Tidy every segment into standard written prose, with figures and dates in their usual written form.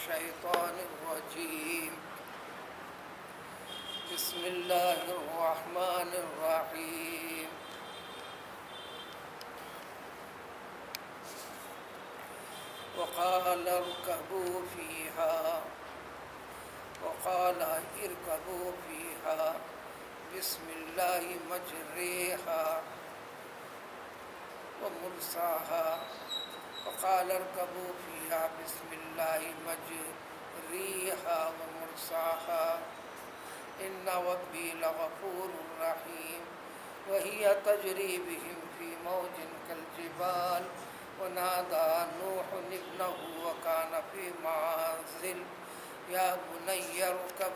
الشيطان الرجيم بسم الله الرحمن الرحيم وقال اركبوا فيها بسم الله مجريها ومرساها وقال اركبوا فيها بسم الله مجريها ومرساها إن ربي لغفور رحيم وهي تجري بهم في موج كالجبال ونادى نوح ابنه وكان في معزل يا بني اركب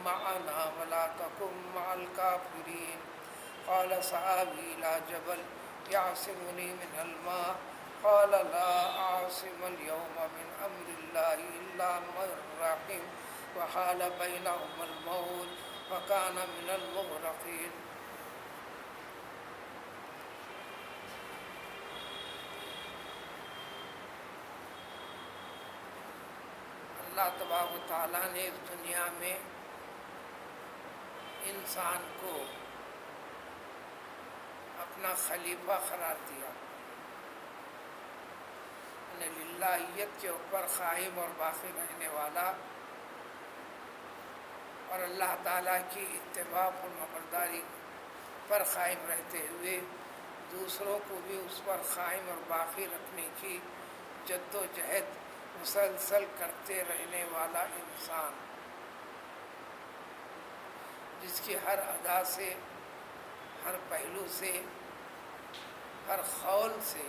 معنا ولا تكن مع الكافرين قال سآوي إلى جبل يعصمني من الماء قال لا أعصم اليوم من أمر الله إلا من رحم وحال بينهما الموج فكان من المغرقين اللہ تبارک و تعالیٰ نے اس دنیا میں انسان کو اپنا خلیفہ قرار دیا، للہیت کے اوپر قائم اور باقی رہنے والا، اور اللہ تعالیٰ کی اتباع اور فرمانبرداری پر قائم رہتے ہوئے دوسروں کو بھی اس پر قائم اور باقی رکھنے کی جد و جہد مسلسل کرتے رہنے والا انسان، جس کی ہر ادا سے، ہر پہلو سے، ہر قول سے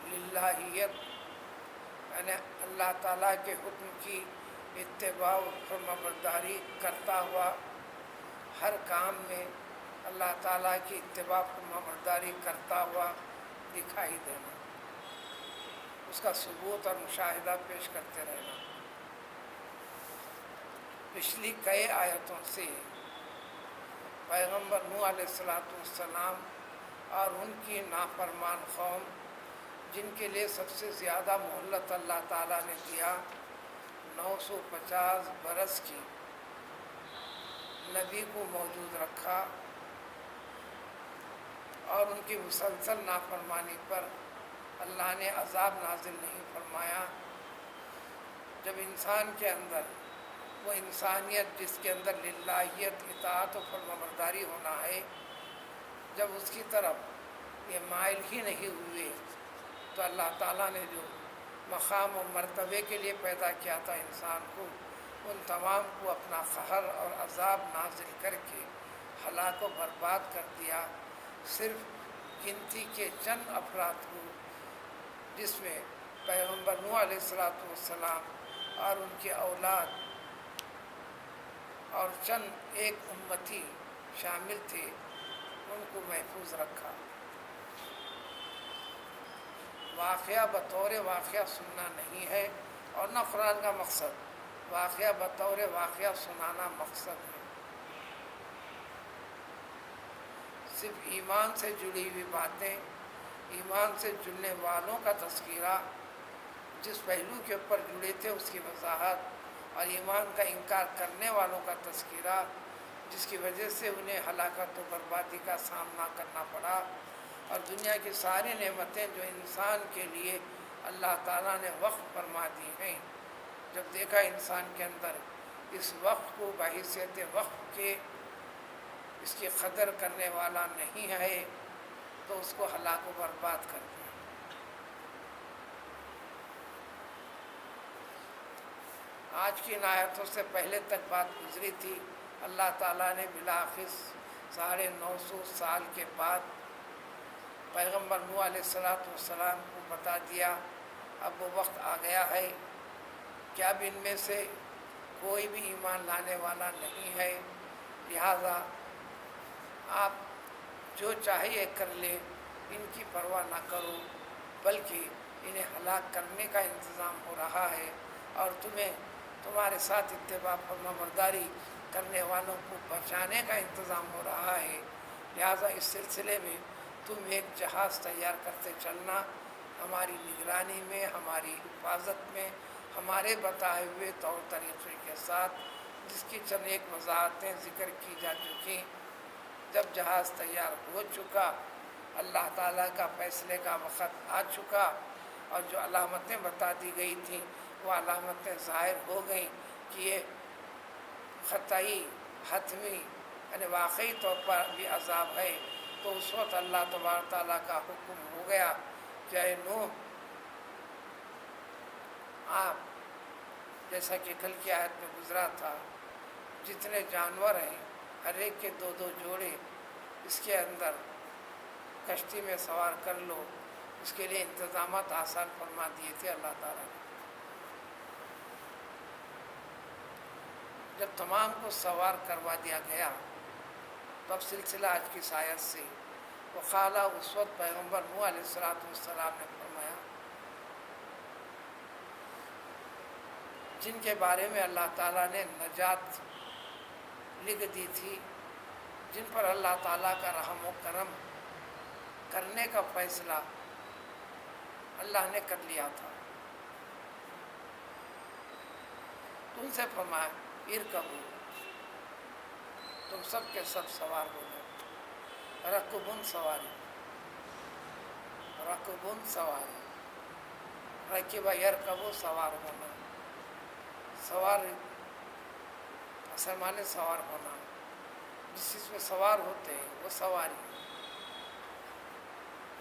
للہیت یعنی اللہ تعالیٰ کے حکم کی اتباع و فرمانبرداری کرتا ہوا، ہر کام میں اللہ تعالیٰ کی اتباع و فرمانبرداری کرتا ہوا دکھائی دینا، اس کا ثبوت اور مشاہدہ پیش کرتے رہنا۔ پچھلی کئی آیتوں سے پیغمبر نوح علیہ السلام اور ان کی نافرمان قوم، جن کے لیے سب سے زیادہ مہلت اللہ تعالیٰ نے دیا، 950 برس کی نبی کو موجود رکھا، اور ان کی مسلسل نافرمانی پر اللہ نے عذاب نازل نہیں فرمایا۔ جب انسان کے اندر وہ انسانیت جس کے اندر للہیت، اطاعت و فرمانبرداری ہونا ہے، جب اس کی طرف یہ مائل ہی نہیں ہوئے، تو اللہ تعالیٰ نے جو مقام و مرتبے کے لیے پیدا کیا تھا انسان کو، ان تمام کو اپنا قہر اور عذاب نازل کر کے ہلاک و برباد کر دیا۔ صرف گنتی کے چند افراد کو، جس میں پیغمبر نوح علیہ السلام اور ان کے اولاد اور چند ایک امتی شامل تھے، ان کو محفوظ رکھا۔ واقعہ بطور واقعہ سننا نہیں ہے، اور نہ قرآن کا مقصد واقعہ بطور واقعہ سنانا مقصد ہے۔ صرف ایمان سے جڑی ہوئی باتیں، ایمان سے جڑنے والوں کا تذکرہ، جس پہلو کے اوپر جڑے تھے اس کی وضاحت، اور ایمان کا انکار کرنے والوں کا تذکرہ، جس کی وجہ سے انہیں ہلاکت و بربادی کا سامنا کرنا پڑا، اور دنیا کی ساری نعمتیں جو انسان کے لیے اللہ تعالیٰ نے وقف فرما دی ہیں، جب دیکھا انسان کے اندر اس وقت کو بحیثیت وقف کے اس کی قدر کرنے والا نہیں ہے، تو اس کو ہلاک و برباد کر دیا۔ آج کی ان آیتوں سے پہلے تک بات گزری تھی، اللہ تعالیٰ نے بالآخر 950 سال کے بعد پیغمبر نوح علیہ السلام کو بتا دیا، اب وہ وقت آ گیا ہے کہ اب ان میں سے کوئی بھی ایمان لانے والا نہیں ہے، لہذا آپ جو چاہیے کر لے، ان کی پرواہ نہ کرو، بلکہ انہیں ہلاک کرنے کا انتظام ہو رہا ہے، اور تمہارے ساتھ اتباع فرمانبرداری کرنے والوں کو بچانے کا انتظام ہو رہا ہے۔ لہٰذا اس سلسلے میں تم ایک جہاز تیار کرتے چلنا ہماری نگرانی میں، ہماری حفاظت میں، ہمارے بتائے ہوئے طور طریقے کے ساتھ، جس کی چند ایک وضاحتیں ذکر کی جا چکی۔ جب جہاز تیار ہو چکا، اللہ تعالیٰ کا فیصلے کا وقت آ چکا، اور جو علامتیں بتا دی گئی تھیں وہ علامتیں ظاہر ہو گئیں کہ یہ قطعی، حتمی، یعنی واقعی طور پر بھی عذاب ہے، تو اس وقت اللہ تبارک تعالیٰ کا حکم ہو گیا کہ اے نوح، آپ جیسا کہ کل کی آیت میں گزرا تھا، جتنے جانور ہیں ہر ایک کے 2 جوڑے اس کے اندر کشتی میں سوار کر لو۔ اس کے لیے انتظامات آسان فرما دیے تھے اللہ تعالیٰ نے۔ جب تمام کو سوار کروا دیا گیا تو اب سلسلہ آج کی آیت سے وقالا، اس وقت پیغمبر نوح علیہ السلام نے فرمایا، جن کے بارے میں اللہ تعالیٰ نے نجات لکھ دی تھی، جن پر اللہ تعالیٰ کا رحم و کرم کرنے کا فیصلہ اللہ نے کر لیا تھا، ان سے فرمایا ارکبو، تم سب کے سب سوار ہو جاؤ، رکبن سواری، رکبن سواری، رکبہ یرکبو سوار ہونا، سوار اصل معنی سوار ہونا، جس چیز میں سوار ہوتے ہیں وہ سواری۔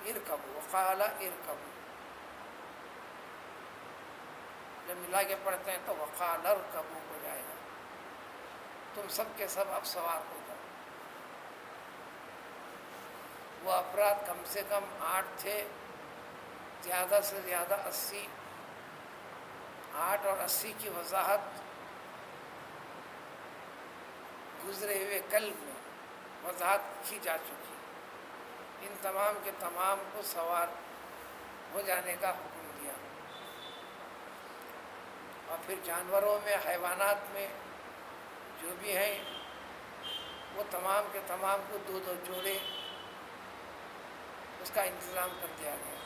ارکبو، وقال ارکبو، جب ملا کے پڑھتے ہیں تو وقال ارکبو ہو جائے گا، تم سب کے سب اب سوار ہو جاؤ۔ وہ افراد کم سے کم 8 تھے، زیادہ سے زیادہ 80۔ 8 اور 80 کی وضاحت گزرے ہوئے کل میں وضاحت کی جا چکی۔ ان تمام کے تمام کو سوار ہو جانے کا حکم دیا، اور پھر جانوروں میں، حیوانات میں جو بھی ہیں وہ تمام کے تمام کو 2 جوڑے اس کا انتظام کر دیا گیا۔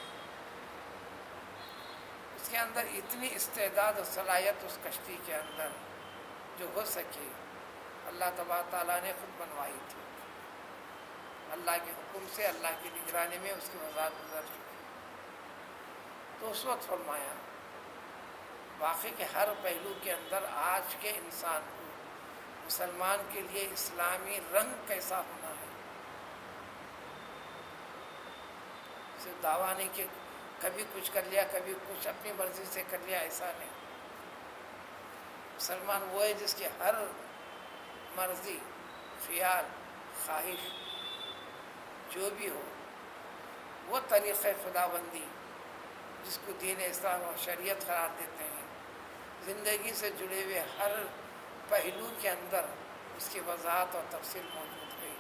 اس کے اندر اتنی استعداد اور صلاحیت اس کشتی کے اندر جو ہو سکے اللہ تبارک تعالیٰ نے خود بنوائی تھی، اللہ کے حکم سے، اللہ کی نگرانی میں اس کی وضاحت گزر چکی۔ تو اس وقت فرمایا واقعی کہ ہر پہلو کے اندر آج کے انسان کو، مسلمان کے لیے اسلامی رنگ کیسا ہونا ہے، صرف دعویٰ نہیں کہ کبھی کچھ کر لیا، کبھی کچھ اپنی مرضی سے کر لیا، ایسا نہیں۔ مسلمان وہ ہے جس کی ہر مرضی، خیال، خواہش جو بھی ہو، وہ طریقہ خدا بندی جس کو دین اسلام اور شریعت قرار دیتے ہیں، زندگی سے جڑے ہوئے ہر پہلو کے اندر اس کی وضاحت اور تفصیل موجود ہے۔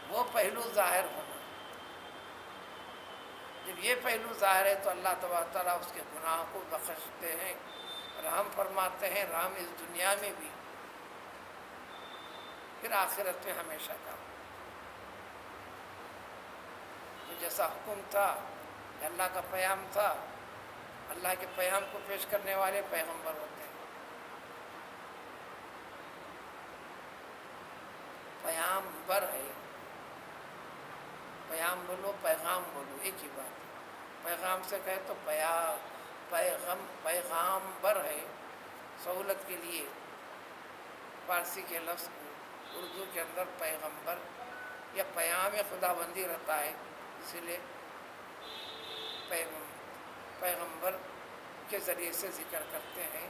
وہ پہلو ظاہر ہونا، جب یہ پہلو ظاہر ہے تو اللہ تبارک تعالیٰ اس کے گناہوں کو بخشتے ہیں، رحم فرماتے ہیں، رحم اس دنیا میں بھی، پھر آخرت میں ہمیشہ کا۔ تو جیسا حکم تھا، اللہ کا پیام تھا، اللہ کے پیام کو پیش کرنے والے پیغمبر ہوتے ہیں۔ پیام بر ہے، پیام بولو، پیغام بولو، ایک ہی بات ہے۔ پیغام سے کہے تو پیغام بر ہے، سہولت کے لیے فارسی کے لفظ کو اردو کے اندر پیغمبر یا پیام خدا بندی رہتا ہے، اسی لیے پیغمبر کے ذریعے سے ذکر کرتے ہیں۔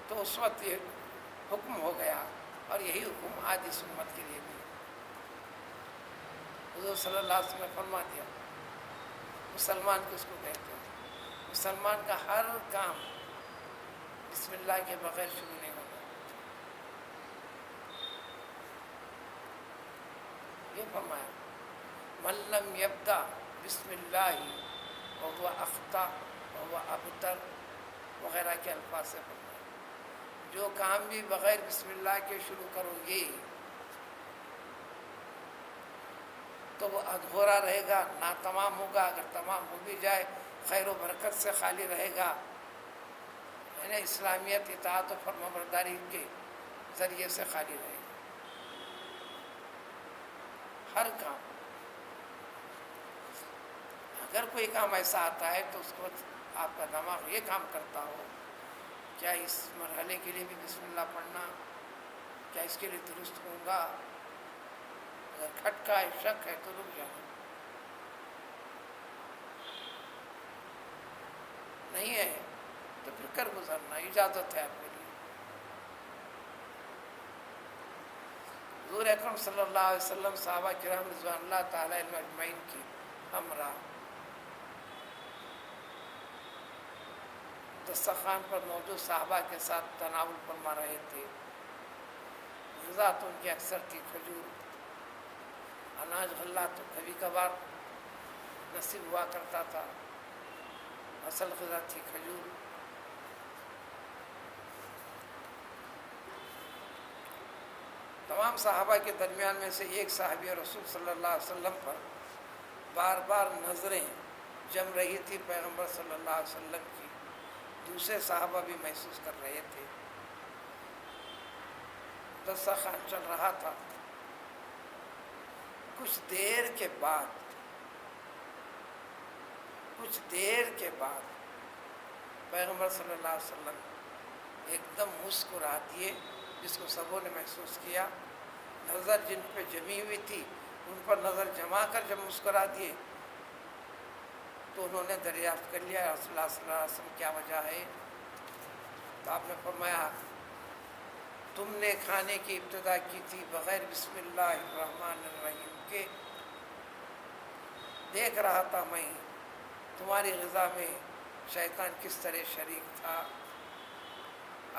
تو اس وقت یہ حکم ہو گیا، اور یہی حکم آج اس امت کے لیے بھی حضور صلی اللہ علیہ وسلم نے فرما دیا۔ مسلمان کس کو کہتے ہیں؟ مسلمان کا ہر کام بسم اللہ کے بغیر شروع نہیں ہوگا۔ یہ فرمایا من لم یبدأ بسم اللہ وهو اخطأ وهو ابتر وغیرہ کے الفاظ سے فرمایا، جو کام بھی بغیر بسم اللہ کے شروع کرو گے تو وہ ادھورا رہے گا، ناتمام ہوگا. اگر تمام ہو بھی جائے خیر و برکت سے خالی رہے گا. یعنی اسلامیت اطاعت و فرمانبرداری کے ذریعے سے خالی رہے گا. ہر کام، اگر کوئی کام ایسا آتا ہے تو اس کو آپ کا دماغ یہ کام کرتا ہو، کیا اس مرحلے کے لیے بھی بسم اللہ پڑھنا، کیا اس کے لیے درست ہوں گا؟ اگر کھٹکا ہے، شک ہے تو رک جانا. نہیں ہے تو پھر کر گزرنا، اجازت ہے آپ کے لیے. حضور اکرم صلی اللہ علیہ وسلم صحابہ کرام رضوان اللہ تعالی عنہم اجمعین کی ہمراہ دسترخوان پر موجود صحابہ کے ساتھ تناول فرما رہے تھے. غذا تو ان کی اکثر تھی کھجور، اناج غلہ تو کبھی کبھار نصیب ہوا کرتا تھا. اصل غذا تھی کھجور. تمام صحابہ کے درمیان میں سے ایک صحابی رسول صلی اللہ علیہ وسلم پر بار بار نظریں جم رہی تھی پیغمبر صلی اللہ علیہ وسلم کی. دوسرے صحابہ بھی محسوس کر رہے تھے. دسترخوان چل رہا تھا. کچھ دیر کے بعد پیغمبر صلی اللہ علیہ وسلم ایک دم مسکرا دیے، جس کو سبوں نے محسوس کیا. نظر جن پہ جمی ہوئی تھی ان پر نظر جما کر جب مسکرا دیے تو انہوں نے دریافت کر لیا رسول اللہ صلی اللہ علیہ وسلم کیا وجہ ہے. تو آپ نے فرمایا تم نے کھانے کی ابتدا کی تھی بغیر بسم اللہ الرحمن الرحیم کے. دیکھ رہا تھا میں تمہاری غذا میں شیطان کس طرح شریک تھا.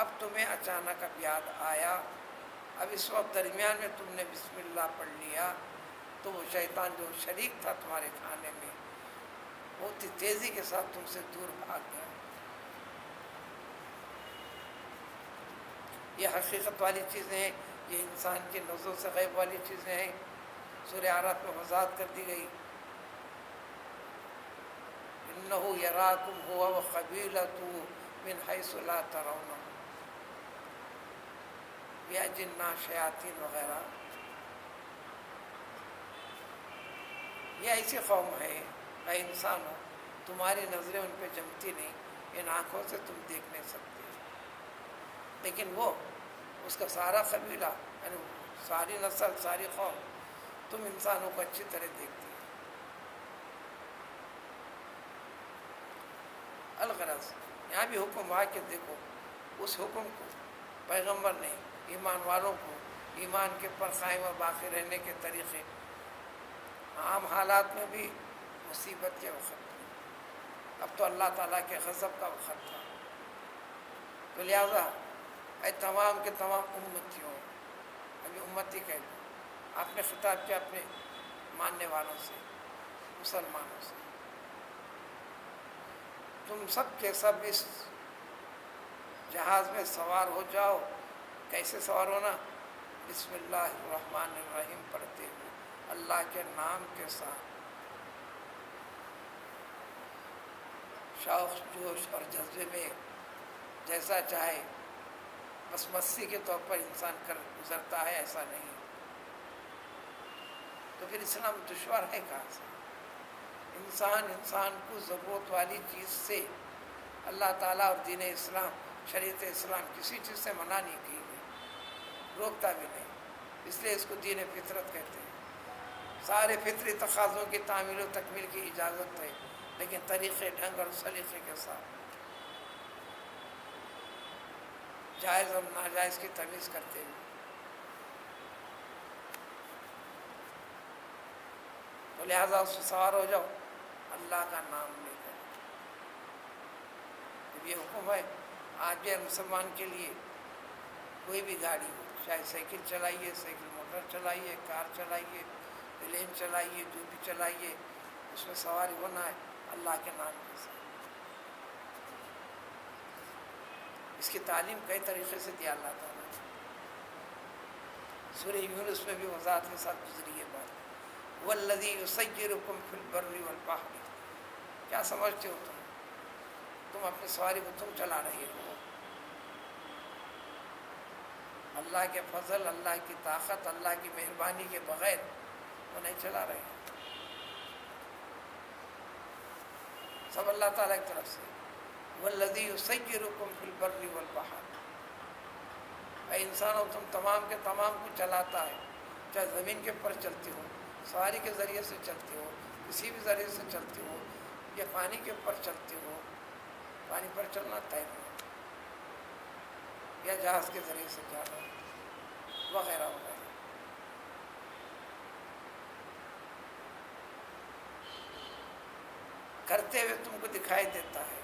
اب تمہیں اچانک اب یاد آیا، اب اس وقت درمیان میں تم نے بسم اللہ پڑھ لیا تو وہ شیطان جو شریک تھا تمہارے کھانے میں بہت ہی تیزی کے ساتھ تم سے دور بھاگ گیا. یہ حقیقت والی چیزیں ہیں، یہ انسان کی نظروں سے غیب والی چیزیں ہیں. سورہ اعراف میں وضاحت کر دی گئی انہ یراکم هو وقبیلته من حیث لا ترونہم. یا جنات شیاطین وغیرہ، یہ ایسی قوم ہے اے انسان ہو تمہاری نظریں ان پہ جمتی نہیں، ان آنکھوں سے تم دیکھ نہیں سکتے، لیکن وہ اس کا سارا قبیلہ یعنی ساری نسل ساری قوم تم انسانوں کو اچھی طرح دیکھتی ہے. الغرض یہاں بھی حکم آ کے دیکھو، اس حکم کو پیغمبر نے ایمان والوں کو ایمان کے پر قائم اور باقی رہنے کے طریقے عام حالات میں بھی مصیبت کے وقت میں، اب تو اللہ تعالیٰ کے غضب کا وقت تھا. تو لہٰذا اے تمام کے تمام امتیوں، ابھی امتی کہہ دو، آپ نے خطاب کیا اپنے ماننے والوں سے، مسلمانوں سے، تم سب کے سب اس جہاز میں سوار ہو جاؤ. کیسے سوار ہونا؟ بسم اللہ الرحمن الرحیم پڑھتے ہوئے، اللہ کے نام کے ساتھ. شوق جوش اور جذبے میں جیسا چاہے بس مستی کے طور پر انسان کر گزرتا ہے، ایسا نہیں. تو پھر اسلام دشوار ہے کہاں سے؟ انسان کو ضرورت والی چیز سے اللہ تعالیٰ اور دین اسلام شریعت اسلام کسی چیز سے منع نہیں کی گئی، روکتا بھی نہیں. اس لیے اس کو دین فطرت کہتے ہیں. سارے فطری تقاضوں کی تعمیل و تکمیل کی اجازت ہے، لیکن طریقے ڈھنگ اور سلیقے کے ساتھ، جائز اور ناجائز کی تمیز کرتے ہوئے. تو لہٰذا اس سے سوار ہو جاؤ اللہ کا نام لے کر. یہ حکم ہے آج بھی مسلمان کے لیے. کوئی بھی گاڑی ہو، چاہے سائیکل چلائیے، سائیکل موٹر چلائیے، کار چلائیے، پلین چلائیے، جو بھی چلائیے، اس میں سواری ہونا ہے اللہ کے نام کے ساتھ. اس کی تعلیم کئی طریقے سے دیا اللہ تعالیٰ نے. سورہ یونس میں بھی وضاحت کے ساتھ گزری یہ بات. والذی یسیرکم فی البر والبحر، کیا سمجھتے ہو تم اپنی سواری کو تم چلا رہے ہو، اللہ کے فضل، اللہ کی طاقت، اللہ کی مہربانی کے بغیر وہ نہیں چلا رہے، سب اللہ تعالیٰ کی طرف سے۔ والذی یسیرکم فی البر والبحر، اے انسانوں تم تمام کے تمام کو چلاتا ہے، چاہے زمین کے پر چلتے ہو، سواری کے ذریعے سے چلتے ہو، کسی بھی ذریعے سے چلتے ہو، یا پانی کے اوپر چلتے ہو، پانی پر چلنا تیرنا، یا جہاز کے ذریعے سے جانا وغیرہ وغیرہ، کرتے ہوئے تم کو دکھائی دیتا ہے،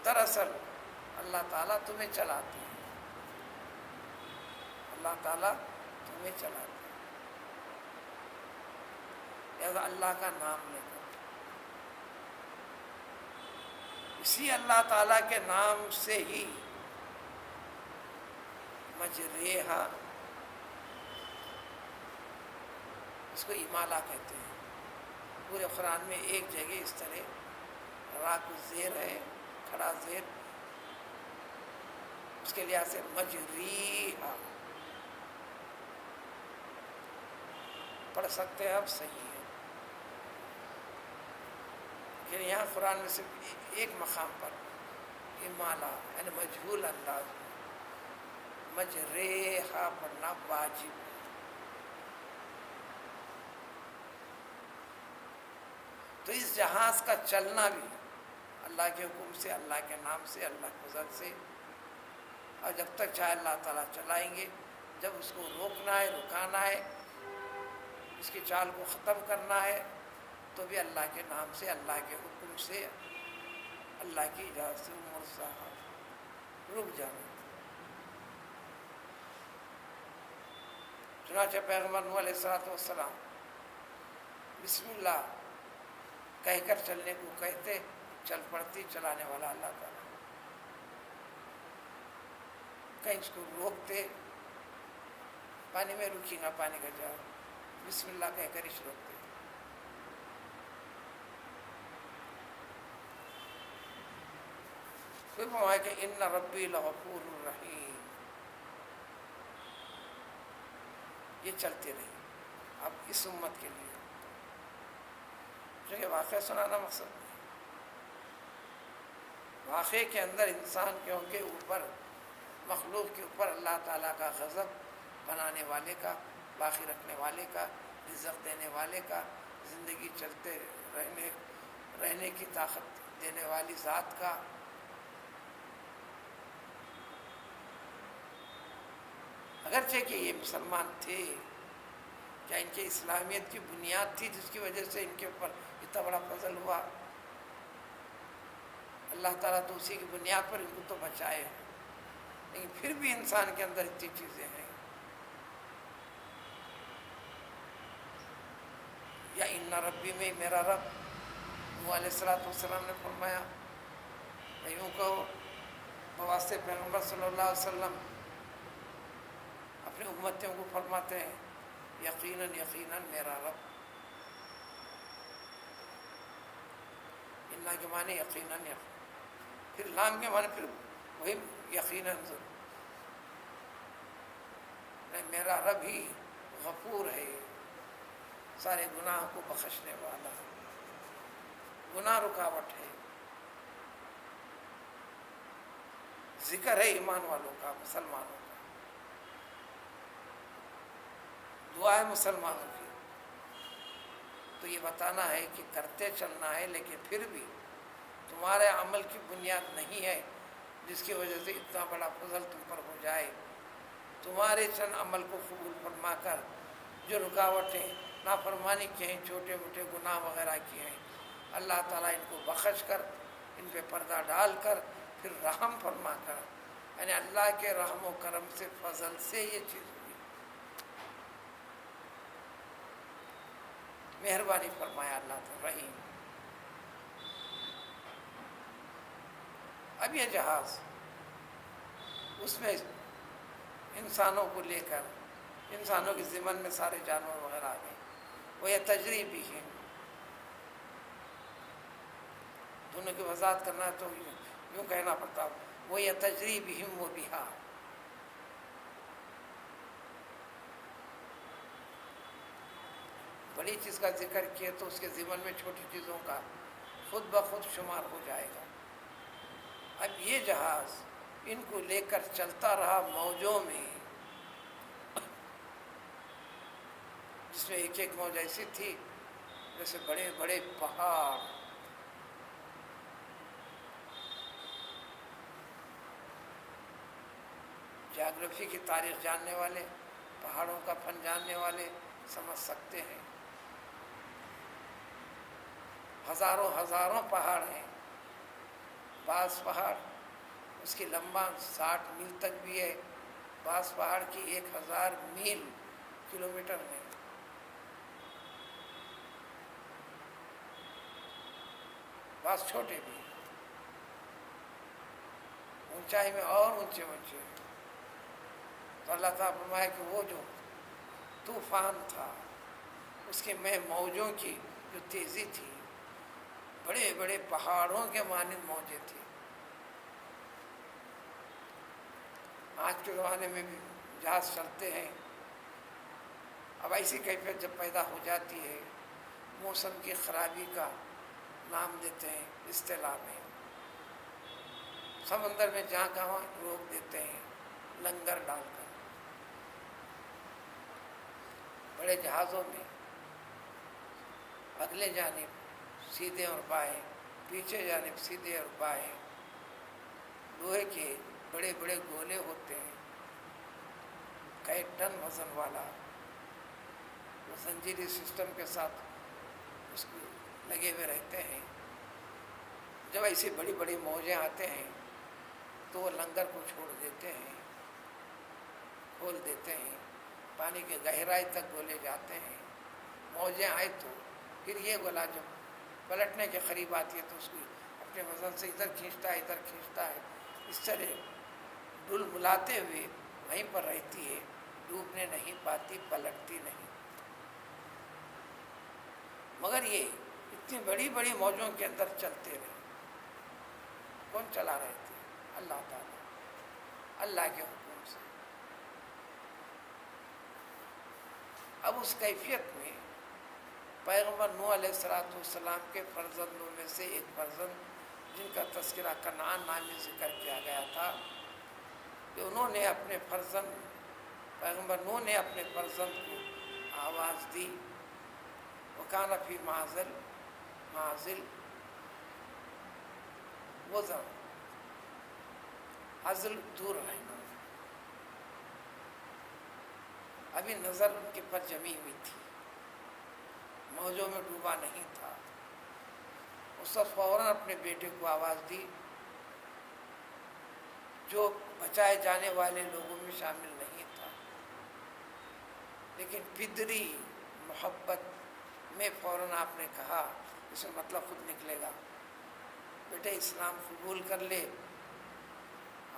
دراصل اللہ تعالیٰ تمہیں چلاتے ہیں، اللہ تعالیٰ تمہیں چلاتے ہیں، لہذا اللہ کا نام لے کر، اسی اللہ تعالیٰ کے نام سے ہی مجریہا، اس کو امالہ کہتے ہیں، پورے قرآن میں ایک جگہ اس طرح را کو زیر ہے، کھڑا زیر، اس کے لحاظ سے مجریہا پڑھ سکتے ہیں، اب صحیح ہے، لیکن یہاں قرآن میں صرف ایک مقام پر امالہ یعنی مجہول انداز میں مجریہا پڑھنا واجب ہے۔ تو اس جہاز کا چلنا بھی اللہ کے حکم سے، اللہ کے نام سے، اللہ کے فضل سے، اور جب تک چاہے اللہ تعالیٰ چلائیں گے، جب اس کو روکنا ہے، رکانا ہے، اس کی چال کو ختم کرنا ہے، تو بھی اللہ کے نام سے، اللہ کے حکم سے، اللہ کی اجازت سے مرساہا رک جانا۔ چنانچہ پیغمبر نوح علیہ السلام بسم اللہ کہہ کر چلنے کو کہتے، چل پڑتی، چلانے والا اللہ تعالیٰ، کہیں اس کو روکتے، پانی میں رکیں گا، پانی کا جاؤ، بسم اللہ کہہ کر اس روکتے۔ کوئی فرمایا کہ ان ربی لغفور الرحیم، یہ چلتے رہی اب اس امت کے لیے، کیونکہ واقعہ سنانا مقصد نہیں، واقعے کے اندر انسان کے اوپر، مخلوق کے اوپر اللہ تعالیٰ کا غضب، بنانے والے کا، باقی رکھنے والے کا، رزق دینے والے کا، زندگی چلتے رہنے کی طاقت دینے والی ذات کا، اگرچہ کہ یہ مسلمان تھے، کیا ان کے اسلامیت کی بنیاد تھی جس کی وجہ سے ان کے اوپر اتنا بڑا فضل ہوا؟ اللہ تعالیٰ تو اسی کی بنیاد پر ان کو تو بچائے، لیکن پھر بھی انسان کے اندر اتنی چیزیں ہیں، یا ان ربی میں میرا رب، نوح علیہ السلام نے فرمایا، یوں کہو بواسطے پیغمبر صلی اللہ علیہ وسلم اپنے امتیوں کو فرماتے ہیں، یقیناً یقیناً میرا رب، انا کے معنی یقیناً، پھر لام کے معنی پھر وہی یقیناً، میرا رب ہی غفور ہے، سارے گناہ کو بخشنے والا، گناہ رکاوٹ ہے، ذکر ہے ایمان والوں کا، مسلمانوں کا، دعا ہے مسلمانوں کی، تو یہ بتانا ہے کہ کرتے چلنا ہے، لیکن پھر بھی تمہارے عمل کی بنیاد نہیں ہے جس کی وجہ سے اتنا بڑا فضل تم پر ہو جائے، تمہارے چند عمل کو قبول فرما کر جو رکاوٹیں، نافرمانی کی ہیں، چھوٹے موٹے گناہ وغیرہ کیے ہیں، اللہ تعالیٰ ان کو بخش کر، ان پہ پردہ ڈال کر، پھر رحم فرما کر، یعنی اللہ کے رحم و کرم سے، فضل سے یہ چیز ہوئی، مہربانی فرمایا اللہ تعالیٰ رحیم۔ اب یہ جہاز، اس میں انسانوں کو لے کر، انسانوں کے ضمن میں سارے جانور وغیرہ آ گئے، وہ یہ تجری بھی ہے، دونوں کی وضاحت کرنا ہے تو یوں کہنا پڑتا، وہ یہ تجری بہم و بہا، بڑی چیز کا ذکر کیے تو اس کے ضمن میں چھوٹی چیزوں کا خود بخود شمار ہو جائے گا۔ اب یہ جہاز ان کو لے کر چلتا رہا موجوں میں، جس میں ایک ایک موج ایسی تھی جیسے بڑے بڑے پہاڑ، جیوگرافی کی تاریخ جاننے والے، پہاڑوں کا فن جاننے والے سمجھ سکتے ہیں، ہزاروں ہزاروں پہاڑ ہیں، بعض پہاڑ اس کی لمبا 60 میل تک بھی ہے، بعض پہاڑ کی 1000 میل کلومیٹر میں، بعض چھوٹے بھی، اونچائی میں اور اونچے اونچے۔ تو اللہ تعالیٰ فرمایا کہ وہ جو طوفان تھا اس کے میں موجوں کی جو تیزی تھی، بڑے بڑے پہاڑوں کے مانند موجیں تھیں۔ آج کے زمانے میں بھی جہاز چلتے ہیں، اب ایسی کیفیت جب پیدا ہو جاتی ہے، موسم کی خرابی کا نام دیتے ہیں اصطلاح میں، سمندر میں جہاں کہاں روک دیتے ہیں لنگر ڈال کر، بڑے جہازوں میں اگلے جانب سیدھے اور بائیں، پیچھے جانب سیدھے اور بائیں، لوہے کے بڑے بڑے گولے ہوتے ہیں، کئی ٹن وزن والا، وہ زنجیری سسٹم کے ساتھ اس کو لگے ہوئے رہتے ہیں۔ جب ایسی بڑی بڑی موجیں آتے ہیں تو وہ لنگر کو چھوڑ دیتے ہیں، کھول دیتے ہیں، پانی کے گہرائی تک گولے جاتے ہیں۔ موجیں آئے تو پھر یہ گولا جب پلٹنے کے قریب آتی ہے تو اس کو اپنے وزن سے ادھر کھینچتا ہے ادھر کھینچتا ہے، اس طرح ڈل بلاتے ہوئے وہیں پر رہتی ہے، ڈوبنے نہیں پاتی، پلٹتی نہیں۔ مگر یہ اتنی بڑی بڑی موجوں کے اندر چلتے رہے، کون چلا رہے تھے؟ اللہ تعالیٰ، اللہ کے حکم سے۔ اب اس کیفیت میں پیغمبر نوح علیہ السلام کے فرزندوں میں سے ایک فرزند جن کا تذکرہ کنعان نامی ذکر کیا گیا تھا، کہ انہوں نے اپنے فرزند، پیغمبر نوح نے اپنے فرزند کو آواز دی، وَكَانَ فِي مَعْزِلٍ وَزَرٍ، عزل دور رہنا، ابھی نظر ان کے پر جمی ہوئی تھی، موجوں میں ڈوبا نہیں تھا۔ اس وقت فوراً اپنے بیٹے کو آواز دی، جو بچائے جانے والے لوگوں میں شامل نہیں تھا، لیکن فطری محبت میں فوراً آپ نے کہا، اس میں مطلب خود نکلے گا، بیٹے اسلام قبول کر لے،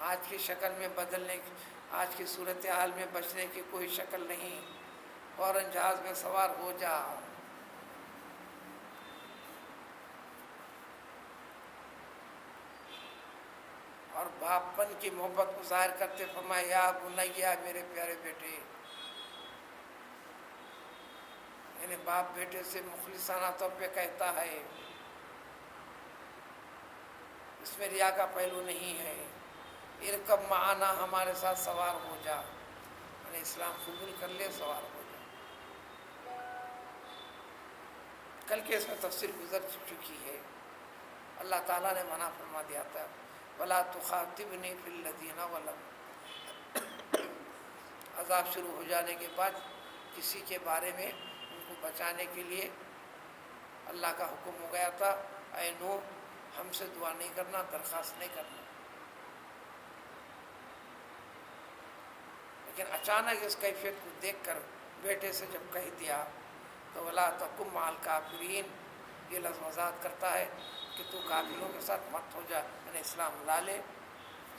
آج کی شکل میں بدلنے کی، آج کی صورتحال میں بچنے کی کوئی شکل نہیں، فوراً جہاز میں سوار ہو جا۔ اور باپن کی محبت کو ظاہر کرتے فرمایا، یا بنیا، میرے پیارے بیٹے، یعنی باپ بیٹے سے مخلصانہ طور پہ کہتا ہے، اس میں ریا کا پہلو نہیں ہے، ارکب معنا، ہمارے ساتھ سوار ہو جا، یعنی اسلام قبول کر لے، سوار ہو جا۔ کل کے اس میں تفصیل گزر چکی ہے، اللہ تعالیٰ نے منع فرما دیا تھا، وَلَا تُخَاطِبْنِي فِي الَّذِينَ ظَلَمُوا، عذاب شروع ہو جانے کے بعد کسی کے بارے میں ان کو بچانے کے لیے اللہ کا حکم ہو گیا تھا، اے نوح، ہم سے دعا نہیں کرنا، درخواست نہیں کرنا۔ لیکن اچانک اس کیفیت کو دیکھ کر بیٹے سے جب کہہ دیا تو وَلَا تَكُن مَعَ الْكَافِرِينَ، یہ لفظ وضاحت کرتا ہے کہ تو کافروں کے ساتھ مت ہو جا، یعنی اسلام لا لے،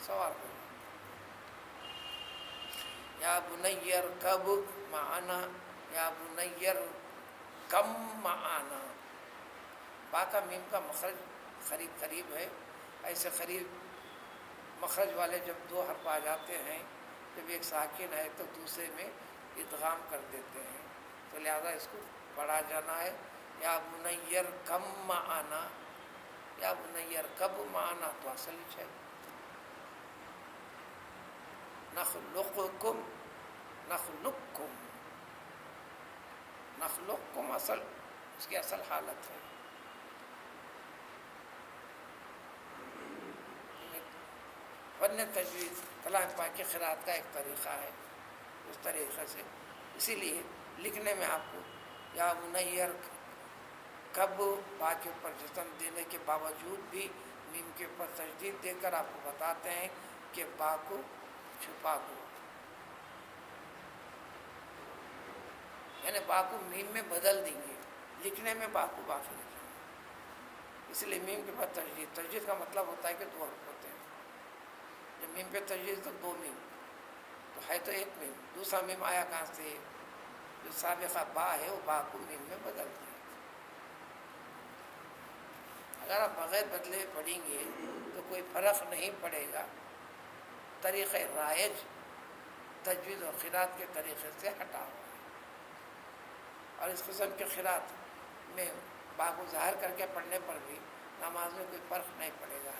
سوار ہو جا۔ یا بنی ارکب معنا، یا بنی کم معانا، با کا میم کا مخرج قریب قریب ہے، ایسے قریب مخرج والے جب دو حرف آ جاتے ہیں، جب ایک ساکن ہے تو دوسرے میں ادغام کر دیتے ہیں، تو لہذا اس کو پڑھا جانا ہے یا بنیر کم معانا، یا بنیر کب معانا، تو اصل ہے نخلقکم، نخلقکم، نخلقکم اصل اس کی اصل حالت ہے۔ فن تجوید کلام پاک کی قراءت کا ایک طریقہ ہے، اس طریقے سے اسی لیے لکھنے میں آپ کو یا منیر کب با کے اوپر جسم دینے کے باوجود بھی میم کے اوپر تشدید دے کر آپ کو بتاتے ہیں کہ با کو چھپا دو، یعنی با کو میم میں بدل دیں گے، لکھنے میں با کو باقی لکھیں گے، اس لیے میم کے بعد تشدید، تشدید کا مطلب ہوتا ہے کہ دو حرف ہوتے ہیں، جب میم پہ تشدید تو دو میم، تو ہے تو ایک میم، دوسرا میم آیا کہاں سے، جو سابقہ با ہے وہ با کو میم میں بدل دیا۔ اگر آپ بغیر بدلے پڑھیں گے تو کوئی فرق نہیں پڑے گا، طریقہ رائج تجوید اور قراءت کے طریقے سے ہٹا ہوا ہے، اور اس قسم کے قراءت میں با کو ظاہر کر کے پڑھنے پر بھی نماز میں کوئی فرق نہیں پڑے گا۔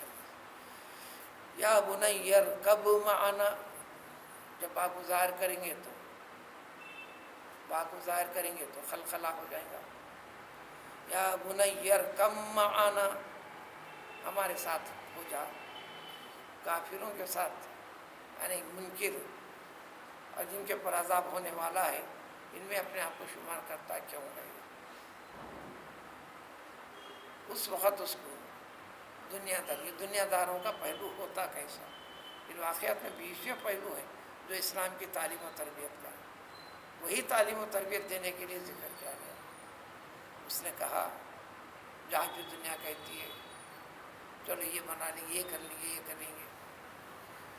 یا بنیر کب معنا، جب با کو ظاہر کریں گے تو با کو ظاہر کریں گے تو خلخلا ہو جائے گا، یا بنیر کم معنا، ہمارے ساتھ ہو جا، کافروں کے ساتھ یعنی منکر اور جن کے پر عذاب ہونے والا ہے، ان میں اپنے آپ کو شمار کرتا کیوں ہے؟ اس وقت اس کو دنیا داروں کا پہلو ہوتا کیسا؟ ان واقعات میں 20 پہلو ہیں جو اسلام کی تعلیم و تربیت کا ہے، وہی تعلیم و تربیت دینے کے لیے ذکر کیا گیا۔ اس نے کہا جہاں جو دنیا کہتی ہے چلو یہ بنا لیں گے، یہ کر لیں گے، یہ کریں گے،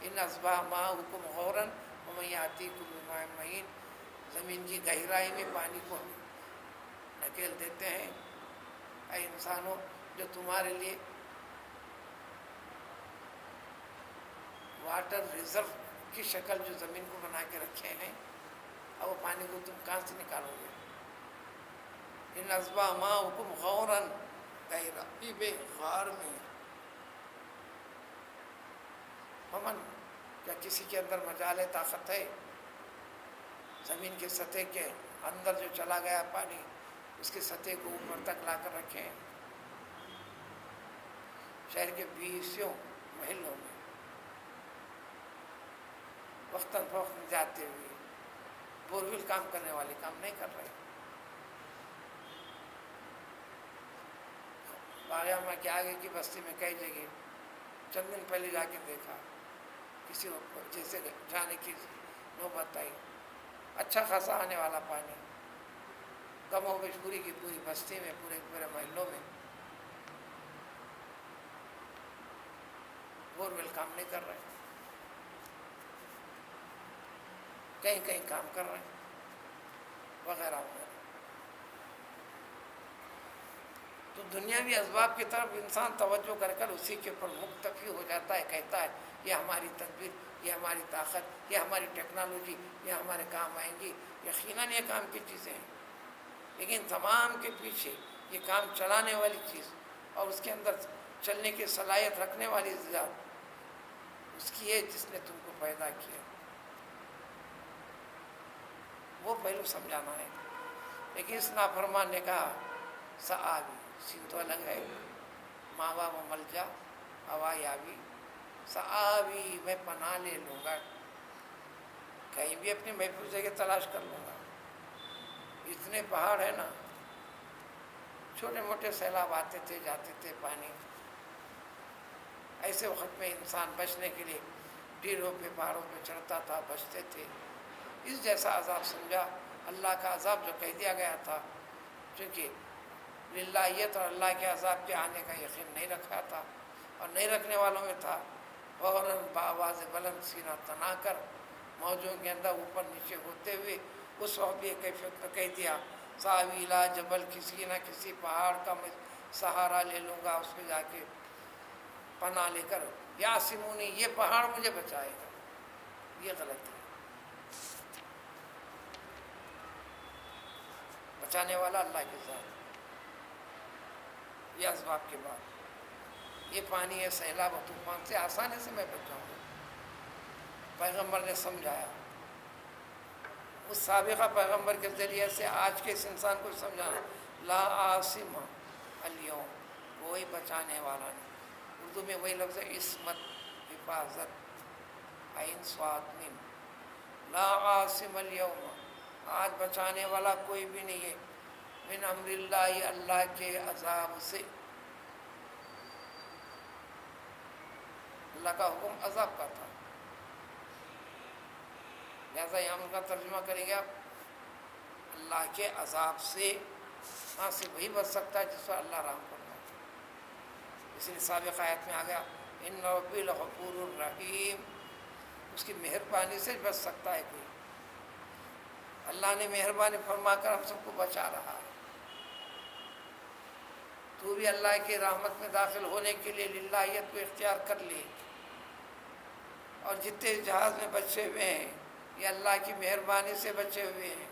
ان اصبح ماؤکم غورا ومن یاتیکم بماء معین، زمین کی گہرائی میں پانی کو ڈھکیل دیتے ہیں، اے انسانوں جو تمہارے لیے واٹر ریزرو کی شکل جو زمین کو بنا کے رکھے ہیں، اب وہ پانی کو تم کہاں سے نکالو گے؟ ان اصبح ماؤکم غورا، گہرائی میں، غار میں، ومن، کیا کسی کے اندر مجال طاقت ہے زمین کی سطح کے اندر جو چلا گیا پانی اس کی سطح کو اوپر تک لا کر رکھیں؟ شہر کے 20 محلوں میں وقتاً فوقتاً جاتے ہوئے بورول کام کرنے والے کام نہیں کر رہے، باغیامہ کے آگے کی بستی میں کئی جگہ چند دن پہلے جا کے دیکھا، کسی جیسے جانے کی نوبت آئی، اچھا خاصا آنے والا پانی، کم و بیش پوری کی پوری بستی میں، پورے محلوں میں بورول کام نہیں کر رہے، کہیں کہیں کام کر رہے ہیں وغیرہ وغیرہ۔ تو دنیاوی اسباب کی طرف انسان توجہ کر کر اسی کے اوپر مکتفی ہو جاتا ہے، کہتا ہے یہ ہماری تدبیر، یہ ہماری طاقت، یہ ہماری ٹیکنالوجی، یہ ہمارے کام آئیں گی۔ یقیناً یہ کام کی چیزیں ہیں، لیکن تمام کے پیچھے یہ کام چلانے والی چیز اور اس کے اندر چلنے کی صلاحیت رکھنے والی ذات اس کی ہے جس نے تم کو پیدا کیا، وہ پہلو سمجھانا ہے۔ لیکن اس نافرمان نے کہا سآوی، سین تو الگ ہے، ماوا و ملجا، ہوا یابی، سآوی، میں پناہ لے لوں گا، کہیں بھی اپنی محفوظ جگہ تلاش کر لوں گا۔ اتنے پہاڑ ہیں نا، چھوٹے موٹے سیلاب آتے تھے جاتے تھے پانی، ایسے وقت میں انسان بچنے کے لیے ڈیروں پہ پہاڑوں پہ چڑھتا تھا، بچتے تھے۔ اس جیسا عذاب سمجھا اللہ کا عذاب جو کہہ دیا گیا تھا، چونکہ للہیت اور اللہ کے عذاب کے آنے کا یقین نہیں رکھا تھا اور نہیں رکھنے والوں میں تھا، فوراً بآواز بلند سینہ تنا کر موجوں کے اندر اوپر نیچے ہوتے ہوئے اس وقت بھی کیفیت میں کہہ دیا ساویلا جبل، کسی نہ کسی پہاڑ کا میں سہارا لے لوں گا، اس پہ جا کے پناہ لے کر یاسمونی، یہ پہاڑ مجھے بچائے گا. یہ غلط ہے. بچانے والا اللہ کے ذات. یہ اسباب کے بعد یہ پانی ہے، سیلاب و طوفان سے آسانی سے میں بچ جاؤں گا. پیغمبر نے سمجھایا، اس سابقہ پیغمبر کے ذریعے سے آج کے اس انسان کو سمجھانا، لا عاصم الیوم، کوئی بچانے والا نہیں. اردو میں وہی لفظ ہے عصمت، حفاظت، عین صاد میم. لا عاصم الیوم، آج بچانے والا کوئی بھی نہیں ہے، من امر اللہ، اللہ کے عذاب سے. اللہ کا حکم عذاب کا تھا، لہذا یہاں ان کا ترجمہ کریں گے آپ، اللہ کے عذاب سے. ہاں سے وہی بچ سکتا ہے جس پر اللہ رحم فرمائے. اس لیے سابق آیت میں آ گیا ان ربی لغفور الرحیم، اس کی مہربانی سے بچ سکتا ہے کوئی. اللہ نے مہربانی فرما کر ہم سب کو بچا رہا ہے. تو بھی اللہ کی رحمت میں داخل ہونے کے لیے للہیت کو اختیار کر لی. اور جتنے جہاز میں بچے ہوئے ہیں یہ اللہ کی مہربانی سے بچے ہوئے ہیں.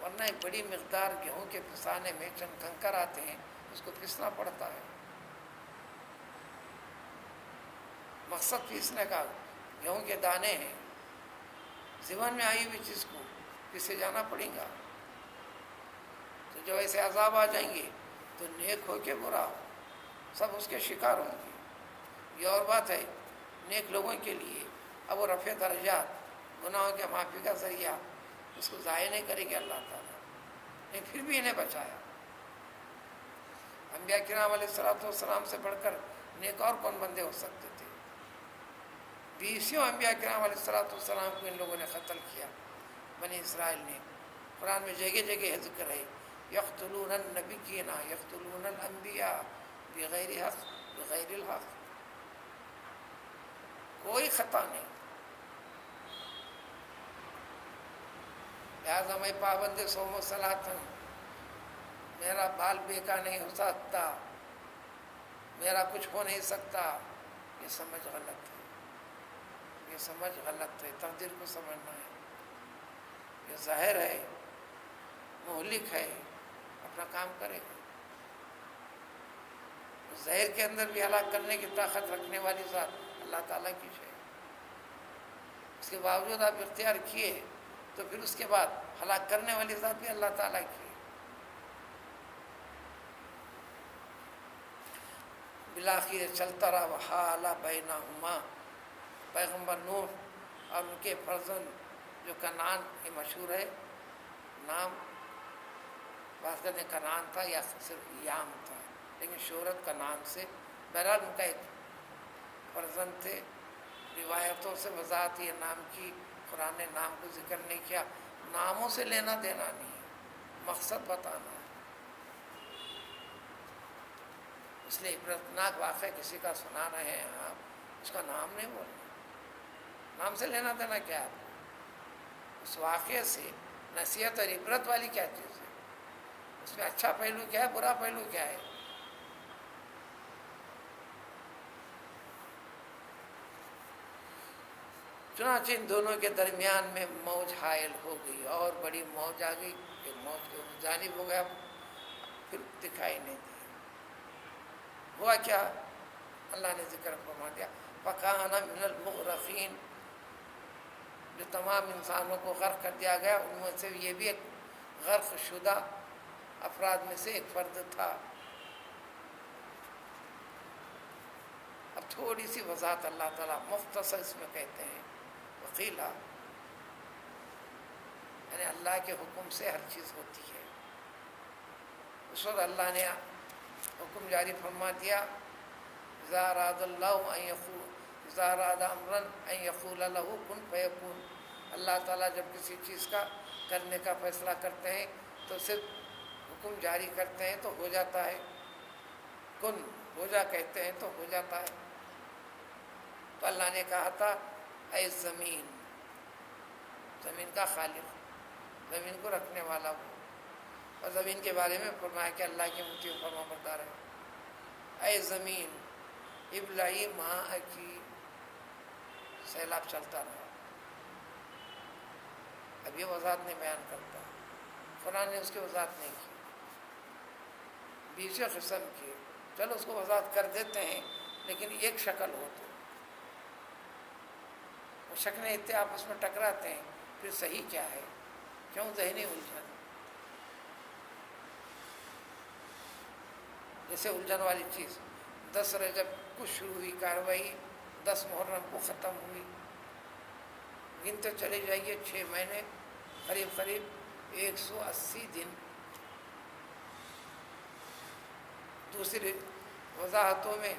ورنہ ایک بڑی مقدار گیہوں کے پسانے میں چند کنکر آتے ہیں، اس کو پیسنا پڑتا ہے. مقصد پیسنے کا گیہوں کے دانے ہیں، زبان میں آئی ہوئی چیز کو پیسے جانا پڑے گا. تو جب ایسے عذاب آ جائیں گے تو نیک ہو کے برا ہو سب اس کے شکار ہوں گے. یہ اور بات ہے نیک لوگوں کے لیے اب وہ رفع درجات، گناہوں کے معافی کا ذریعہ، اس کو ضائع نہیں کرے گی اللہ تعالیٰ. لیکن پھر بھی انہیں بچایا. انبیاء کرام علیہ الصلوۃ والسلام سے بڑھ کر نیک اور کون بندے ہو سکتے تھے؟ 20 انبیاء کرام علیہ الصلوۃ والسلام کو ان لوگوں نے قتل کیا، بنی اسرائیل نے. قرآن میں جگہ جگہ ذکر ہے یقتلون النبیین یقتلون الانبیاء بغیر حق بغیر الحق. کوئی خطا نہیں. لہٰذا میں پابند صوم و صلاۃ ہوں، میرا بال بیکا نہیں ہو سکتا، میرا کچھ ہو نہیں سکتا. یہ سمجھ غلط ہے، یہ سمجھ غلط ہے. تقدیر کو سمجھنا ہے. یہ ظاہر ہے، مہلک ہے، اپنا کام کرے گا. ظاہر کے اندر بھی ہلاک کرنے کی طاقت رکھنے والی ذات اللہ تعالیٰ کی ہے. اس کے باوجود آپ اختیار کیے تو پھر اس کے بعد ہلاک کرنے والی ذات بھی اللہ تعالیٰ کی ہے. بالآخر چلتا رہا وحال بینہما. پیغمبر نوح اور ان کے فرزند جو کنعان، یہ مشہور ہے نام، بعض کہتے ہیں کنعان تھا یا صرف یام تھا، لیکن شہرت کنعان سے. بہرحال ان کا ایک فرزند تھے. روایتوں سے وضاحت یہ نام کی، قرآن نے نام کو ذکر نہیں کیا. ناموں سے لینا دینا نہیں ہے، مقصد بتانا ہے. اس لیے عبرتناک واقعہ کسی کا سنا رہے ہیں آپ، اس کا نام نہیں بولنا. نام سے لینا دینا کیا ہے؟ اس واقعے سے نصیحت اور عبرت والی کیا چیز ہے؟ اس میں اچھا پہلو کیا ہے، برا پہلو کیا ہے؟ چنانچہ ان دونوں کے درمیان میں موج حائل ہو گئی، اور بڑی موج آ گئی. کہ موج کے جانب ہو گیا، پھر دکھائی نہیں دیا. ہوا کیا؟ اللہ نے ذکر فرما دیا فَكَانَ مِنَ الْمُغْرَقِينَ. جو تمام انسانوں کو غرق کر دیا گیا، ان میں سے یہ بھی ایک غرق شدہ افراد میں سے ایک فرد تھا. اب تھوڑی سی وضاحت اللہ تعالیٰ مختصر اس میں کہتے ہیں. وقیلا، یعنی اللہ کے حکم سے ہر چیز ہوتی ہے. اس وقت اللہ نے حکم جاری فرما دیا اذا اراد اللہ ان یقول اذا اراد امرا ان یقول له کن فیکون. اللہ تعالیٰ جب کسی چیز کا کرنے کا فیصلہ کرتے ہیں تو صرف حکم جاری کرتے ہیں تو ہو جاتا ہے. کن ہو جا کہتے ہیں تو ہو جاتا ہے. تو اللہ نے کہا تھا اے زمین زمین کا خالق، زمین کو رکھنے والا وہ. اور زمین کے بارے میں فرمایا کہ اللہ کی مٹھی فرما بردار ہے. اے زمین ابلعی ماء کی، سیلاب چلتا رہا. اب یہ وضاحت نہیں بیان کرتا، قرآن نے اس کی وضاحت نہیں کی. 20 قسم کی، چلو اس کو وضاحت کر دیتے ہیں، لیکن ایک شکل ہو تو وہ شکلیں اتنے آپس میں ٹکراتے ہیں، پھر صحیح کیا ہے؟ کیوں ذہنی الجھن؟ جیسے الجھن والی چیز، 10 رجب کو شروع ہوئی کارروائی، 10 محرم کو ختم ہوئی. گنتے چلے جائیے 6 مہینے، قریب قریب 180 دن. دوسری وضاحتوں میں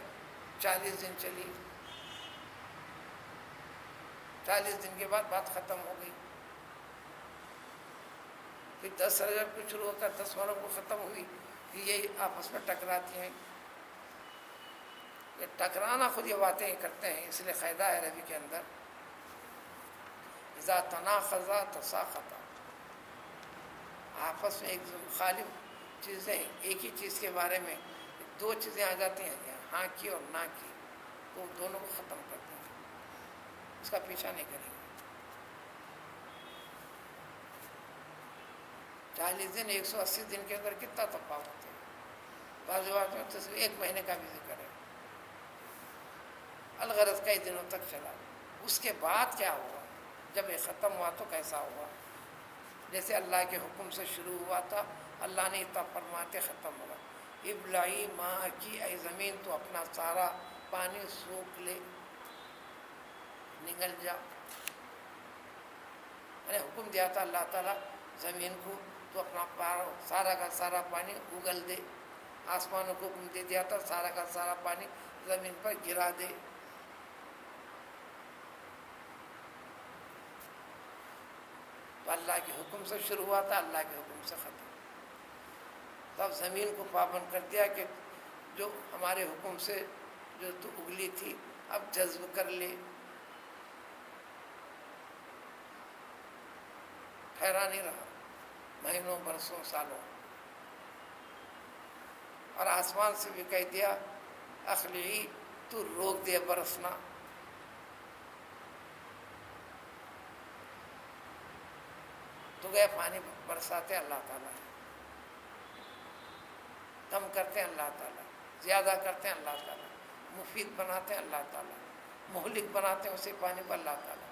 40 دن چلی، 40 دن کے بعد بات ختم ہو گئی. پھر 10 رجب کو شروع ہو کر 10 محرم کو ختم ہوئی. یہ آپس میں ٹکراتی ہیں. یہ ٹکرانا خود یہ باتیں کرتے ہیں، اس لیے قاعدہ ہے عربی کے اندر اذا تناقضا تساقطا. آپس میں ایک مخالف چیزیں ایک ہی چیز کے بارے میں 2 چیزیں آ جاتی ہیں، ہاں کی اور نہ کی، تو دونوں کو ختم کر دیں گے، اس کا پیچھا نہیں کریں گے. 40 دن 180 دن کے اندر کتنا تفاوت ہے. بعض بات میں تصویر 1 مہینے کا بھی ذکر ہے. الغرض کئی دنوں تک چلا. اس کے بعد کیا ہوا؟ جب یہ ختم ہوا تو کیسا ہوا؟ جیسے اللہ کے حکم سے شروع ہوا تھا، اللہ نے اتنا فرماتے ختم ہوا. ابلعی ماء کی، اے زمین تو اپنا سارا پانی سوکھ لے، نگل جا. میں نے حکم دیا تھا اللہ تعالیٰ زمین کو تو اپنا سارا کا سارا پانی اگل دے. آسمانوں کو حکم دے دیا تھا سارا کا سارا پانی زمین پر گرا دے. تو اللہ کے حکم سے شروع ہوا تھا، اللہ کے حکم سے ختم. تب زمین کو پابند کر دیا کہ جو ہمارے حکم سے جو تو اگلی تھی اب جذب کر لے، ٹھہرا نہیں رہا مہینوں برسوں سالوں. اور آسمان سے بھی کہہ دیا اخلعی، تو روک دے برسنا. تو گئے پانی برساتے اللہ تعالیٰ، کم کرتے ہیں اللہ تعالیٰ، زیادہ کرتے ہیں اللہ تعالیٰ، مفید بناتے ہیں اللہ تعالیٰ، مہلک بناتے ہیں اسی پانی کو اللہ تعالیٰ.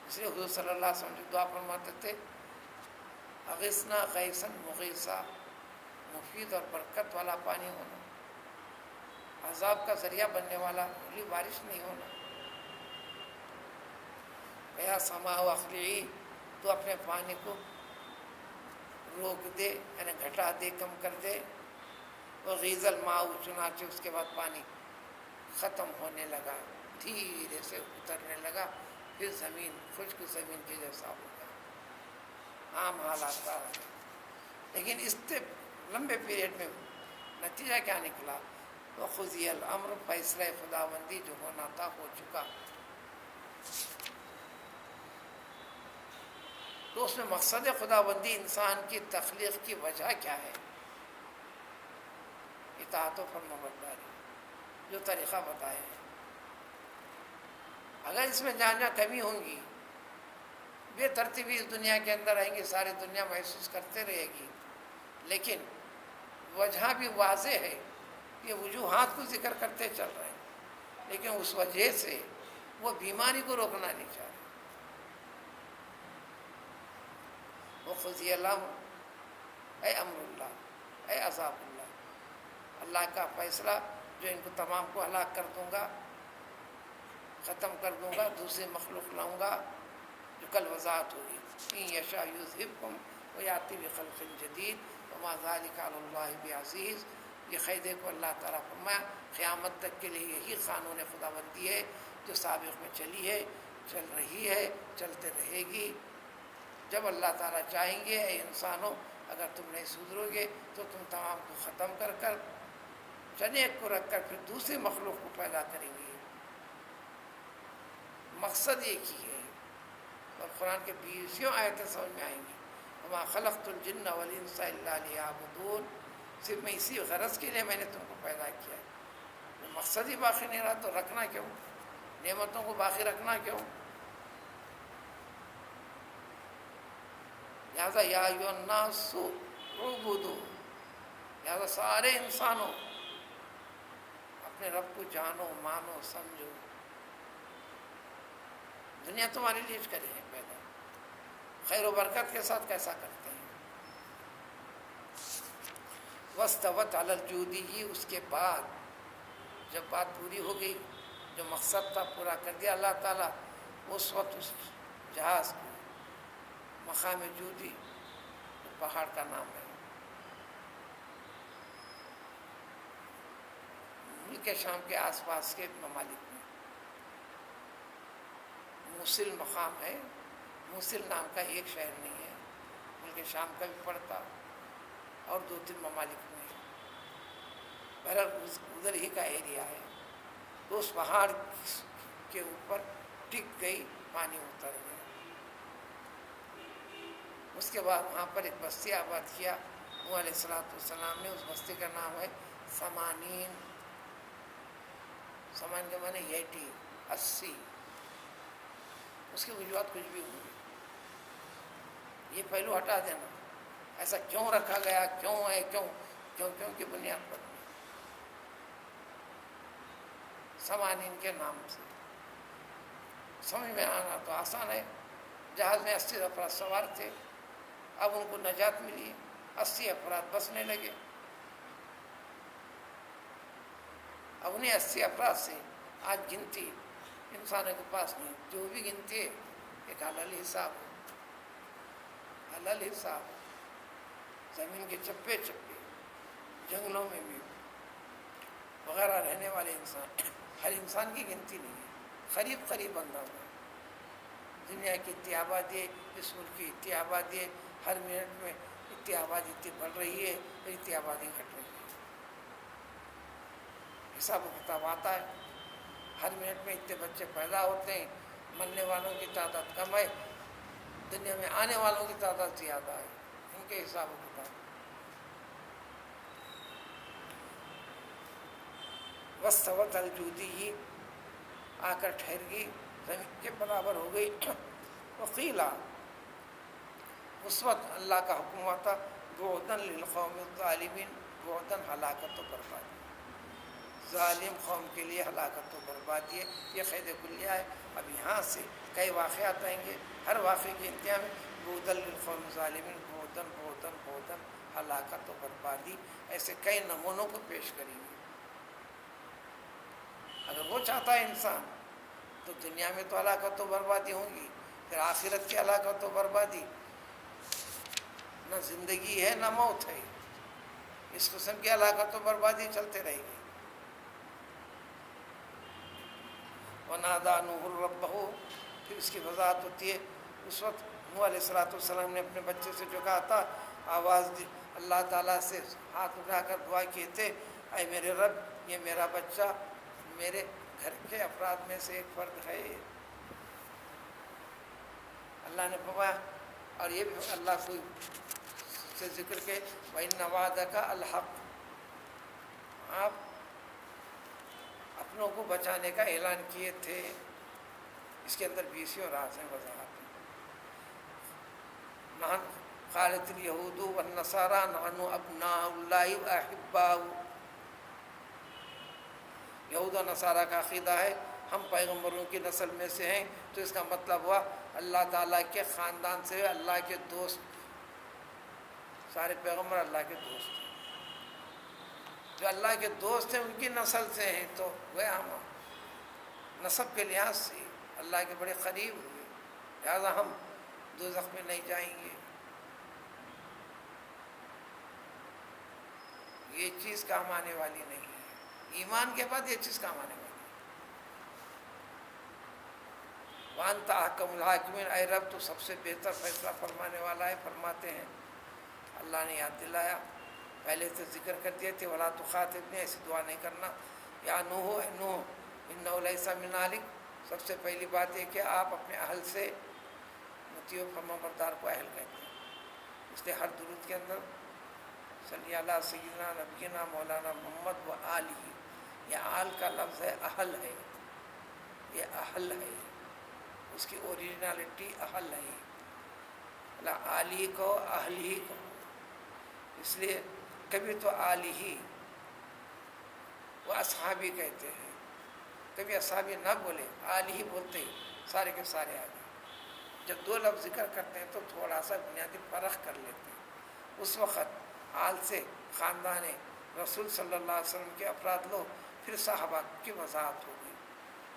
اس لیے حضور صلی اللہ علیہ وسلم جو دعا فرماتے تھے، اغثنا غیثا مغیثا، مفید اور برکت والا پانی ہونا، عذاب کا ذریعہ بننے والا بارش نہیں ہونا. یا سماء اخلعی، تو اپنے پانی کو روک دے، یعنی گھٹا دے، کم کر دے. وغیض الماء، چنانچہ اس کے بعد پانی ختم ہونے لگا، دھیرے سے اترنے لگا، پھر زمین خشک زمین کے جیسا ہو گیا. عام حالات کا. لیکن اس لمبے پیریڈ میں نتیجہ کیا نکلا؟ وقضی الامر، فیصلہ خداوندی جو ہونا تھا ہو چکا. تو اس میں مقصد خداوندی انسان کی تخلیق کی وجہ کیا ہے؟ اطاعت و فرمانبرداری، جو طریقہ بتایا ہے. اگر اس میں جہاں جہاں کمی ہوں گی، بے ترتیبی اس دنیا کے اندر آئیں گی، ساری دنیا محسوس کرتے رہے گی. لیکن وجہ بھی واضح ہے، یہ وجوہات کو ذکر کرتے چل رہے ہیں، لیکن اس وجہ سے وہ بیماری کو روکنا نہیں چاہ رہے. وقضی الامر، اے امر اللہ، اے عذاب اللہ، اللہ کا فیصلہ جو ان کو تمام کو ہلاک کر دوں گا، ختم کر دوں گا، دوسری مخلوق لاؤں گا، جو کل وضاحت ہوگی. ان یشاء یذہبکم ویأتی بخلق جدید وما ذلک علی اللہ بعزیز. یہ قاعدے کو اللہ تعالیٰ فرمایا قیامت تک کے لیے یہی قانون خداوندی ہے جو سابق میں چلی ہے، چل رہی ہے، چلتے رہے گی. جب اللہ تعالیٰ چاہیں گے اے انسانوں اگر تم نہیں سدھرو گے تو تم تمام کو ختم کر کر چنے کو رکھ کر پھر دوسری مخلوق کو پیدا کریں گے. مقصد ایک ہی ہے، اور قرآن کے 20 آیتیں سمجھ میں آئیں گی، وما خلقت الجن والانس الا لیعبدون، صرف میں اسی غرض کے لیے میں نے تم کو پیدا کیا ہے، مقصد ہی باقی نہیں رہا تو رکھنا کیوں، نعمتوں کو باقی رکھنا کیوں؟ لہٰذا یا ایھا الناس اعبدوا، لہٰذا سارے انسانوں اپنے رب کو جانو، مانو، سمجھو، دنیا تمہارے لیے کری ہے پیدا، خیر و برکت کے ساتھ کیسا کرتے ہیں؟ واستوت علی الجودی، اس کے بعد جب بات پوری ہو گئی، جو مقصد تھا پورا کر دیا اللہ تعالیٰ، اس وقت اس جہاز کو مقام جودی پہاڑ کا نام ہے، ملک شام کے آس پاس کے ممالک میں موصل مقام ہے، موصل نام کا ایک شہر نہیں ہے، ملک شام کا بھی پڑتا اور 2-3 ممالک میں، بہرحال ادھر ہی کا ایریا ہے، تو اس پہاڑ کے اوپر ٹک گئی، پانی اتر گیا، اس کے بعد وہاں پر ایک بستی آباد کیا نوح علیہ السلام نے، اس بستی کا نام ہے سمانین، سمان کے معنی 80، اس کی وجوہات کچھ بھی ہوئی، یہ پہلو ہٹا دینا، ایسا کیوں رکھا گیا، کیوں ہے، کیوں کی بنیاد پر سمانین کے نام سے سمجھ میں آنا تو آسان ہے، جہاز میں 80 افراد سوار تھے، اب ان کو نجات ملی، 80 افراد بسنے لگے، اب انہیں 80 افراد سے آج گنتی انسانوں کے پاس نہیں، جو بھی گنتی ہے ایک حلال حساب ہے، حلال حساب، زمین کے چپے چپے، جنگلوں میں بھی وغیرہ رہنے والے انسان، ہر انسان کی گنتی نہیں ہے، قریب اندازہ، دنیا کی اتنی آبادی ہے، اس ملک کی اتنی آبادی ہے، ہر منٹ میں اتنی آبادی اتنی بڑھ رہی ہے، اتنی آبادی گھٹ رہی ہے، حساب و کتاب آتا ہے، ہر منٹ میں اتنے بچے پیدا ہوتے ہیں، مرنے والوں کی تعداد کم ہے، دنیا میں آنے والوں کی تعداد زیادہ ہے، ان کے حساب و کتاب، واستوت علی الجودی، آ کر ٹھہر گئی، زمین کے برابر ہو گئی، وقیلا، اس وقت اللہ کا حکم ہوا تھا، بعداً للقوم الظالمین، بعداً ہلاکت و بربادی، ظالم قوم کے لیے ہلاکت و بربادی ہے، یہ قید کلیہ ہے، اب یہاں سے کئی واقعات آئیں گے، ہر واقعے کے انتہا میں بعداً للقوم الظالمین، بعداً ہلاکت و بربادی، ایسے کئی نمونوں کو پیش کریں گے، اگر وہ چاہتا ہے انسان تو دنیا میں تو ہلاکت و بربادی ہوں گی، پھر آخرت کی ہلاکت و بربادی، نہ زندگی ہے نہ موت ہے، اس قسم کی ہلاکت و بربادی چلتے رہے گی۔ وَنَادَى نُوحٌ رَبَّهُ، پھر اس کی وضاحت ہوتی ہے، اس وقت نوح علیہ السلام نے اپنے بچے سے جو کہا تھا، آواز دی اللہ تعالیٰ سے، ہاتھ اٹھا کر دعا کیے تھے، اے میرے رب، یہ میرا بچہ میرے گھر کے افراد میں سے ایک فرد ہے، اللہ نے فرمایا، اور یہ بھی اللہ کو سے ذکر کے وَإِنَّ وَعْدَكَ الْحَقُّ، آپ اپنوں کو بچانے کا اعلان کیے تھے، اس کے اندر 20 راز ہیں، وضاحت ہیں، قالت الیہود والنصارى نحن ابناء اللہ واحباؤہ، یہود و نصارہ کا عقیدہ ہے ہم پیغمبروں کی نسل میں سے ہیں، تو اس کا مطلب ہوا اللہ تعالیٰ کے خاندان سے، اللہ کے دوست، سارے پیغمبر اللہ کے دوست ہیں، جو اللہ کے دوست ہیں ان کی نسل سے ہیں، تو وہ ہم نسب کے لحاظ سے اللہ کے بڑے قریب ہوئے، لہذا ہم دوزخ میں نہیں جائیں گے، یہ چیز کام آنے والی نہیں ہے، ایمان کے بعد یہ چیز کام آنے والی ہے۔ وَأَنْتَ أَحْكَمُ الْحَاكِمِينَ، اے رب تو سب سے بہتر فیصلہ فرمانے والا ہے، فرماتے ہیں، اللہ نے یاد دلایا، پہلے تو ذکر کر دیے تھے، وَلَا تُخَاطِبْنِی، ایسی دعا نہیں کرنا، یا نوح، اے نوح، إِنَّهُ لَيْسَ مِنْ أَهْلِكَ، سب سے پہلی بات یہ کہ آپ اپنے اہل سے مطیع و فرما بردار کو اہل کہتے ہیں، اس لیے ہر درود کے اندر صلی اللہ سیدنا نبینا مولانا محمد و آلہ، یہ آل کا لفظ ہے، اہل ہے، یہ اہل ہے، اس کی اوریجنالٹی اہل ہے، اللہ آلہ کو اہل ہی کو، اس لیے کبھی تو آلہ ہی وہ اصحابی کہتے ہیں، کبھی اصحابی نہ بولے آلہ ہی بولتے ہی سارے کے سارے آگے۔ جب دو لفظ ذکر کرتے ہیں تو تھوڑا سا بنیادی فرق کر لیتے ہیں، اس وقت آل سے خاندان رسول صلی اللہ علیہ وسلم کے افراد لو، پھر صحابہ کی وضاحت ہوگی۔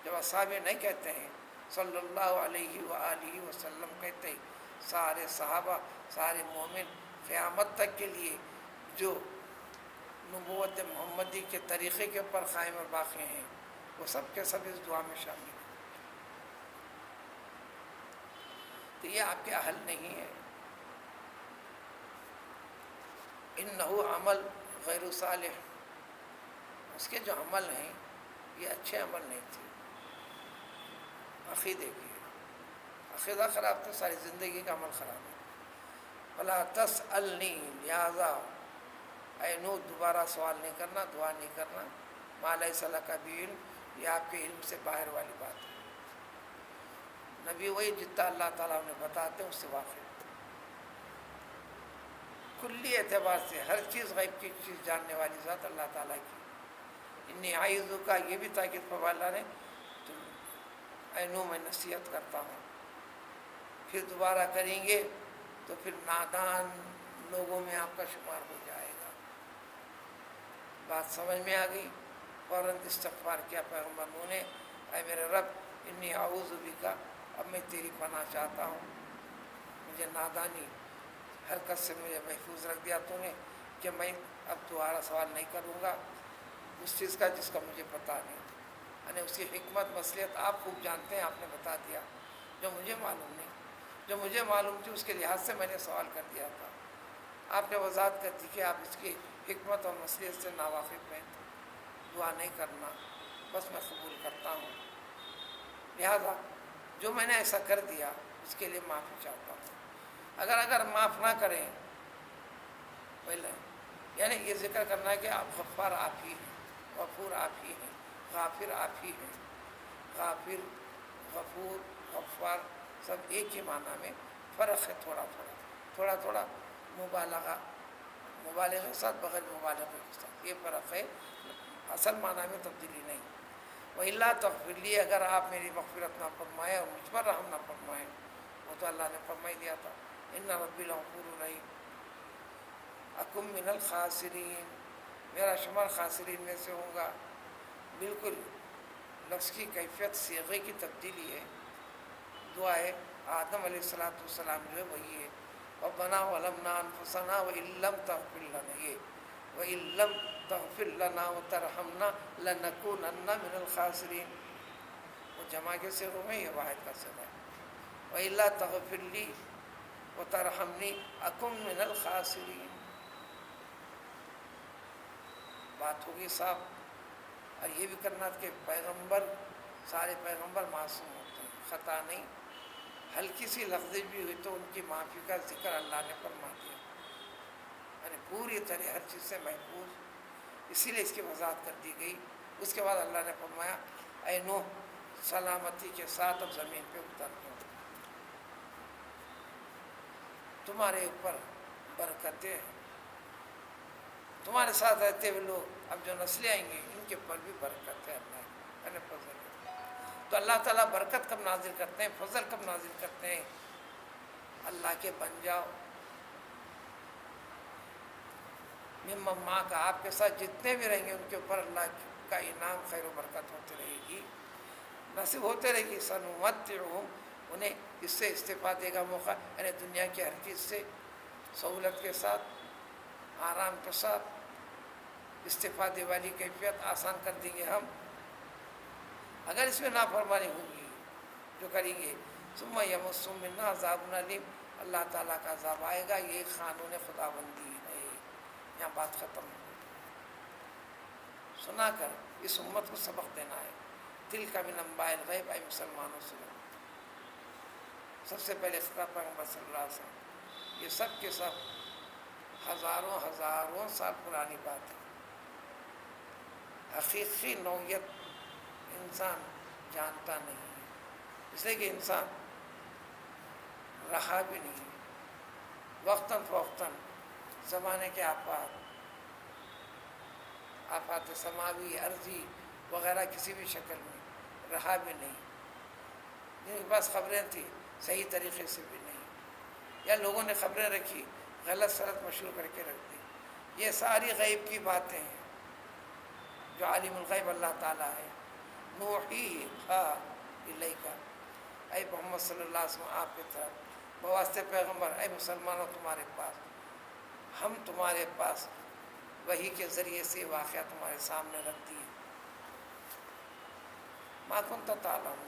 جب اصحاب نہیں کہتے ہیں، صلی اللہ علیہ وآلہ وسلم کہتے ہیں، سارے صحابہ، سارے مومن قیامت تک کے لیے جو نبوت محمدی کے طریقے کے اوپر قائم اور باقی ہیں، وہ سب کے سب اس دعا میں شامل ہیں۔ تو یہ آپ کے اہل نہیں ہے۔ انہو عمل غیر صالح، اس کے جو عمل ہیں یہ اچھے عمل نہیں تھے، عقیدے کی، عقیدہ خراب تھا، ساری زندگی کا عمل خراب ہے۔ فلا تسألنی، لہذا اے نوح دوبارہ سوال نہیں کرنا، دعا نہیں کرنا، ما لیس لک بہ علم، یہ آپ کے علم سے باہر والی بات ہے۔ نبی وہی جتنا اللہ تعالیٰ نے بتاتے ہیں اس سے واقف، کلی اعتبار سے ہر چیز غیب کی چیز جاننے والی ذات اللہ تعالیٰ کی۔ انی اعیذک کا یہ بھی تاکید فرمایا اللہ نے، اے نوح میں نصیحت کرتا ہوں، پھر دوبارہ کریں گے تو پھر نادان لوگوں میں آپ کا شمار ہو جائے گا۔ بات سمجھ میں آ گئی، فوراً استغفار کیا پیغمبر نوح نے، اے میرے رب انی اعوذ بک، اب میں تیری پناہ چاہتا ہوں، مجھے نادانی حرکت سے مجھے محفوظ رکھ دیا تو نے کہ میں اب دوبارہ سوال نہیں کروں گا اس چیز کا جس کا مجھے پتہ نہیں، یعنی اس کی حکمت مصلحت آپ خوب جانتے ہیں، آپ نے بتا دیا جو مجھے معلوم نہیں، جو مجھے معلوم تھی اس کے لحاظ سے میں نے سوال کر دیا تھا، آپ نے وضاحت کر دی کہ آپ اس کی حکمت اور مصلحت سے ناواقف ہیں، دعا نہیں کرنا، بس میں قبول کرتا ہوں، لہذا جو میں نے ایسا کر دیا اس کے لیے معافی چاہتا ہوں۔ اگر معاف نہ کریں پہلے، یعنی یہ ذکر کرنا ہے کہ آپ غفار آپ ہی ہیں، غفور آپ ہی ہیں، غافر آپ ہی ہیں، غافر، غفور، غفار سب ایک ہی معنی میں، فرق ہے تھوڑا تھوڑا مبالغے کے ساتھ، بغیر مبالغے کے ساتھ، یہ فرق ہے، اصل معنی میں تبدیلی نہیں۔ وَإِلَّا تَغْفِرْ لِي، اگر آپ میری مغفرت نہ فرمائیں اور مجھ پر رحم نہ فرمائیں، وہ تو اللہ نے فرمائی دیا تھا، اِنَّ رَبِّي لَغَفُورٌ رَحِيمٌ، أَكُن مِّنَ الْخَاسِرِينَ، میرا شمار خاسرین میں سے ہوں گا۔ بالکل لفظ کی کیفیت صیغے کی تبدیلی ہے، دعا ہے آدم علیہ السلام جو ہے وہی ہے، ربنا ظلمنا انفسنا وان لم تغفر لنا، یہ وان لم تغفر لنا وترحمنا لنکونن من الخاسرین، وہ جمع کے صیغوں میں، یہ واحد کا صیغہ ہے، وَإِلَّا تَغْفِرْ لِي وَتَرْحَمْنِي أَكُن مِّنَ الْخَاسِرِينَ، بات ہوگی صاحب۔ اور یہ بھی کرنا کہ پیغمبر، سارے پیغمبر معصوم ہوتے ہیں، خطا نہیں، ہلکی سی لفظ بھی ہوئی تو ان کی معافی کا ذکر اللہ نے فرما دیا، یعنی پوری طرح ہر چیز سے محفوظ، اسی لیے اس کی وضاحت کر دی گئی۔ اس کے بعد اللہ نے فرمایا اے نوح سلامتی کے ساتھ اب زمین پہ اتر دو، تمہارے اوپر برکتیں ہیں، تمہارے ساتھ رہتے ہوئے لوگ اب جو نسلیں آئیں گے ان کے اوپر بھی برکت ہے، اللہ نے فضل ہے۔ تو اللہ تعالیٰ برکت کب نازل کرتے ہیں، فضل کب نازل کرتے ہیں، اللہ کے بن جاؤ، ممن معک، آپ کے ساتھ جتنے بھی رہیں گے ان کے اوپر اللہ کا انعام، خیر و برکت ہوتی رہے گی، نصیب ہوتے رہے گی، سنمتعہم، انہیں اس سے استفادے کا موقع، یعنی دنیا کی ہر چیز سے سہولت کے ساتھ، آرام کے ساتھ، استفادے والی کیفیت آسان کر دیں گے ہم، اگر اس میں نافرمانی ہوگی جو کریں گے، ثم یمسہم منا عذاب علیم، اللہ تعالیٰ کا عذاب آئے گا، یہ قانون خدا بندی ہے۔ یہاں بات ختم ہو، سنا کر اس امت کو سبق دینا ہے، دل کا من انباء الغیب، اے مسلمانوں سنو۔ سب سے پہلے خطاب پیغمبر صلی اللہ علیہ وسلم، یہ سب کے سب ہزاروں سال پرانی بات ہے۔ حقیقی نوعیت انسان جانتا نہیں ہے، اس لیے کہ انسان رہا بھی نہیں، وقتاً فوقتاً زمانے کے آفات سماوی، ارضی وغیرہ کسی بھی شکل میں رہا بھی نہیں، جن کے پاس خبریں تھیں صحیح طریقے سے بھی نہیں، یا لوگوں نے خبریں رکھی غلط سلط مشہور کر کے رکھ دی۔ یہ ساری غیب کی باتیں ہیں جو عالم الغیب اللہ تعالیٰ ہے۔ نوحیھا الیک، اے محمد صلی اللہ علیہ وسلم آپ کی طرف بواسطے پیغمبر، اے مسلمانوں تمہارے پاس، ہم تمہارے پاس وحی کے ذریعے سے واقعہ تمہارے سامنے رکھ دیے۔ ما کنت تعلم،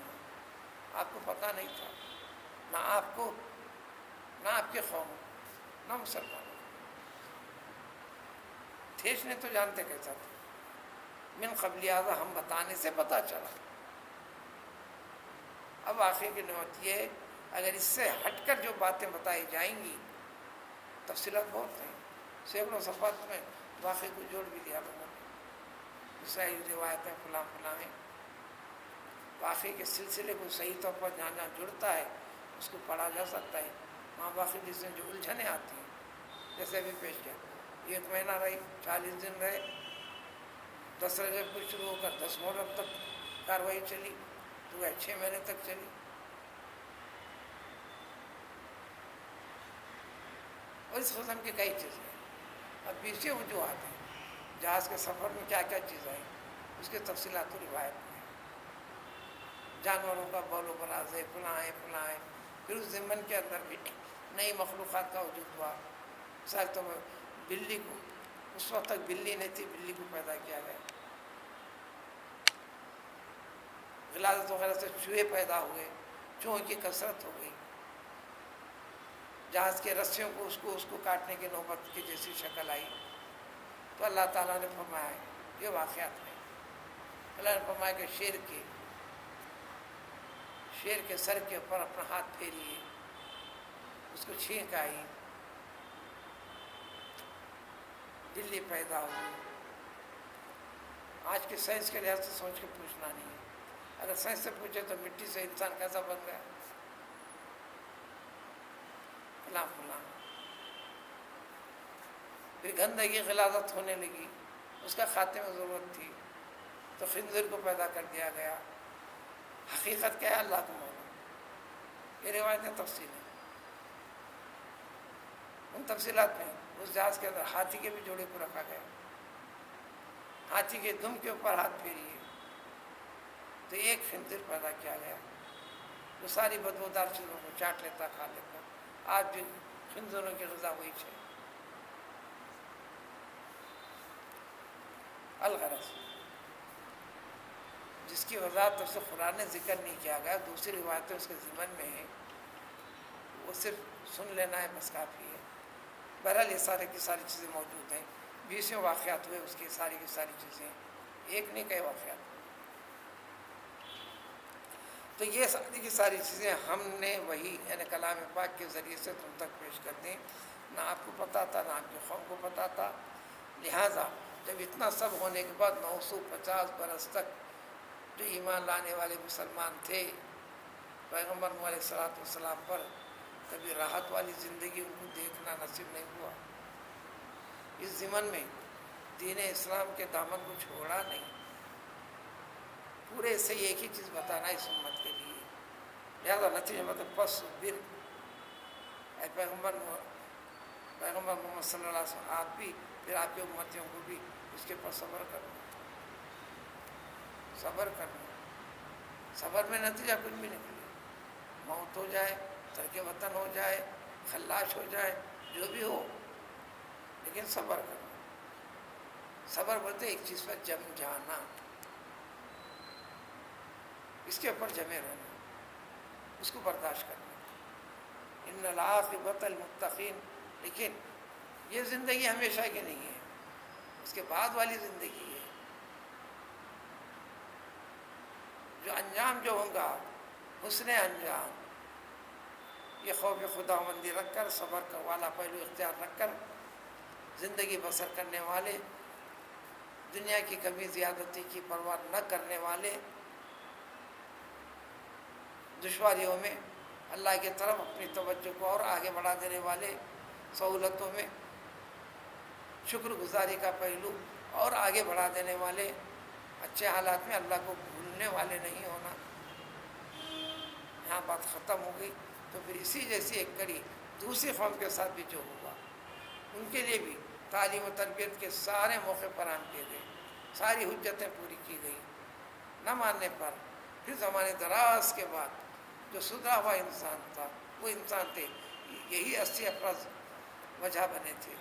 آپ کو پتہ نہیں تھا، نہ آپ کو، نہ آپ کے قوم، نہ مسلمانوں۔ تھیش نے تو جانتے کیسا تھا، من قبل لہٰذا ہم بتانے سے پتہ چلا۔ اب آخر کی نعمت یہ ہے، اگر اس سے ہٹ کر جو باتیں بتائی جائیں گی، تفصیلات بہت ہیں، سینکڑوں صفحات میں واقعے کو جوڑ بھی دیا لوگوں نے، اسرائیلی روایتیں فلاں فلاں ہیں۔ واقعے کے سلسلے کو صحیح طور پر جہاں جہاں جڑتا ہے اس کو پڑھا جا سکتا ہے۔ وہاں واقعی جس میں جو الجھنیں آتی ہیں، جیسے ابھی پیش کیا، 1 مہینہ رہی، 40 دن رہے، 10 رجب کو شروع ہو کر 10 محرم تک کاروائی چلی، تو وہ 6 مہینے تک چلی۔ اور اس قسم کی کئی چیزیں ہیں۔ اب 20 وجوہات ہیں، جہاز کے سفر میں کیا کیا چیزیں ہیں اس کے تفصیلات و روایت میں، جانوروں کا بول و براز ہے، فلاں ہے فلاں ہے۔ پھر اس ضمن کے اندر بھی نئی مخلوقات کا وجود ہوا۔ مثال تو بلی کو، اس وقت تک بلی نہیں تھی، بلی کو پیدا کیا گیا۔ غلازت وغیرہ سے چوہے پیدا ہوئے، چوہوں کی کثرت ہو گئی، جہاز کے رسیوں کو اس کو کاٹنے کی نوبت کی جیسی شکل آئی، تو اللہ تعالیٰ نے فرمایا یہ واقعات ہیں۔ اللہ نے فرمایا کہ شیر کے سر کے اوپر اپنا ہاتھ پھیریے، اس کو چھینک آئی، بلی پیدا ہوئی۔ آج کے سائنس کے لحاظ سے سوچ کے پوچھنا نہیں ہے، اگر سائنس سے پوچھے تو مٹی سے انسان کیسا بن گیا، فلاں فلاں۔ پھر گندگی غلاظت ہونے لگی، اس کا خاتمے میں ضرورت تھی تو خنزیر کو پیدا کر دیا گیا۔ حقیقت کیا ہے اللہ کو معلوم، یہ روایتیں تفصیل ہیں۔ ان تفصیلات میں اس جہاز کے اندر ہاتھی کے بھی جوڑے کو رکھا گیا، ہاتھی کے دم کے اوپر ہاتھ پھیریے تو ایک خنزیر پیدا کیا گیا، وہ ساری بدبودار چیزوں کو چاٹ لیتا، کھا لیتا۔ آج بھی خنزیروں کی غذا وہی ہے۔ الغرض، جس کی وضاحت اس سے قرآن نے ذکر نہیں کیا گیا، دوسری روایتیں اس کے ضمن میں ہیں، وہ صرف سن لینا ہے بس کافی ہے۔ بہرحال یہ سارے کی ساری چیزیں موجود ہیں، 20 واقعات ہوئے، اس کی ساری چیزیں، ایک نہیں کئی واقعات۔ تو یہ ساری کی ساری چیزیں ہم نے وہی یعنی کلام پاک کے ذریعے سے تم تک پیش کر دیں، نہ آپ کو پتہ تھا نہ آپ کے قوم کو پتہ تھا۔ لہٰذا جب اتنا سب ہونے کے بعد 950 برس تک جو ایمان لانے والے مسلمان تھے پیغمبر نوح علیہ السلام پر، کبھی راحت والی زندگی ان کو دیکھنا نصیب نہیں ہوا۔ اس ضمن میں دین اسلام کے دامن کو چھوڑا نہیں، پورے سے ایک ہی چیز بتانا اس امت کے لیے۔ لہٰذا نتیجہ مطلب پس دن اے پیغمبر محمد صلی اللہ علیہ وسلم، آپ بھی پھر آپ کے امتیوں کو بھی اس کے پر صبر کرنا، صبر کرنا۔ صبر میں نتیجہ کچھ بھی نکلے، موت ہو جائے، ترک وطن ہو جائے، خلاش ہو جائے، جو بھی ہو، لیکن صبر کرنا۔ صبر بولتے ایک چیز پر جم جانا، اس کے اوپر جمے رہنا، اس کو برداشت کرنا۔ ان العاقبۃ للمتقین، لیکن یہ زندگی ہمیشہ کی نہیں ہے، اس کے بعد والی زندگی ہے۔ انجام جو ہوگا حسن انجام، یہ خوف خداوندی رکھ کر، صبر کا والا پہلو اختیار رکھ کر زندگی بسر کرنے والے، دنیا کی کمی زیادتی کی پرواہ نہ کرنے والے، دشواریوں میں اللہ کی طرف اپنی توجہ کو اور آگے بڑھا دینے والے، سہولتوں میں شکر گزاری کا پہلو اور آگے بڑھا دینے والے، اچھے حالات میں اللہ کو بھولنے والے نہیں ہونا۔ یہاں بات ختم ہو گئی، تو پھر اسی جیسی ایک کڑی دوسری قوم کے ساتھ بھی جو ہوگا، ان کے لیے بھی تعلیم و تربیت کے سارے موقع فراہم کیے گئے، ساری حجتیں پوری کی گئی۔ نہ ماننے پر پھر زمانے دراز کے بعد جو سدھرا ہوا انسان تھا، وہ انسان تھے، یہی 80 افراد وجہ بنے تھے۔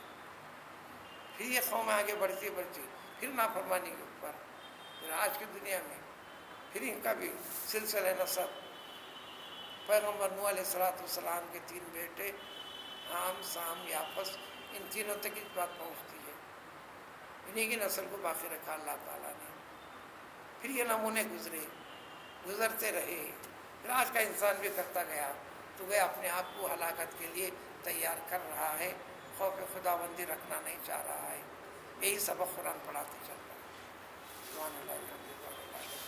پھر یہ قوم آگے بڑھتی بڑھتی پھر نافرمانی کے اوپر، پھر آج کی دنیا میں پھر ان کا بھی سلسلہ نسب، پیغمبر نوح علیہ السلام کے 3 بیٹے حام، سام، یافس، ان تینوں تک اس بات پہنچتی ہے، انہیں کی نسل کو باقی رکھا اللہ تعالیٰ نے۔ پھر یہ نمونے گزرتے رہے، پھر آج کا انسان بھی کرتا گیا، تو وہ اپنے آپ کو ہلاکت کے لیے تیار کر رہا ہے، خوف خداوندی رکھنا نہیں چاہ رہا ہے۔ یہی سبق قرآن پڑھاتے چل رہا ہے۔ سبحان اللہ۔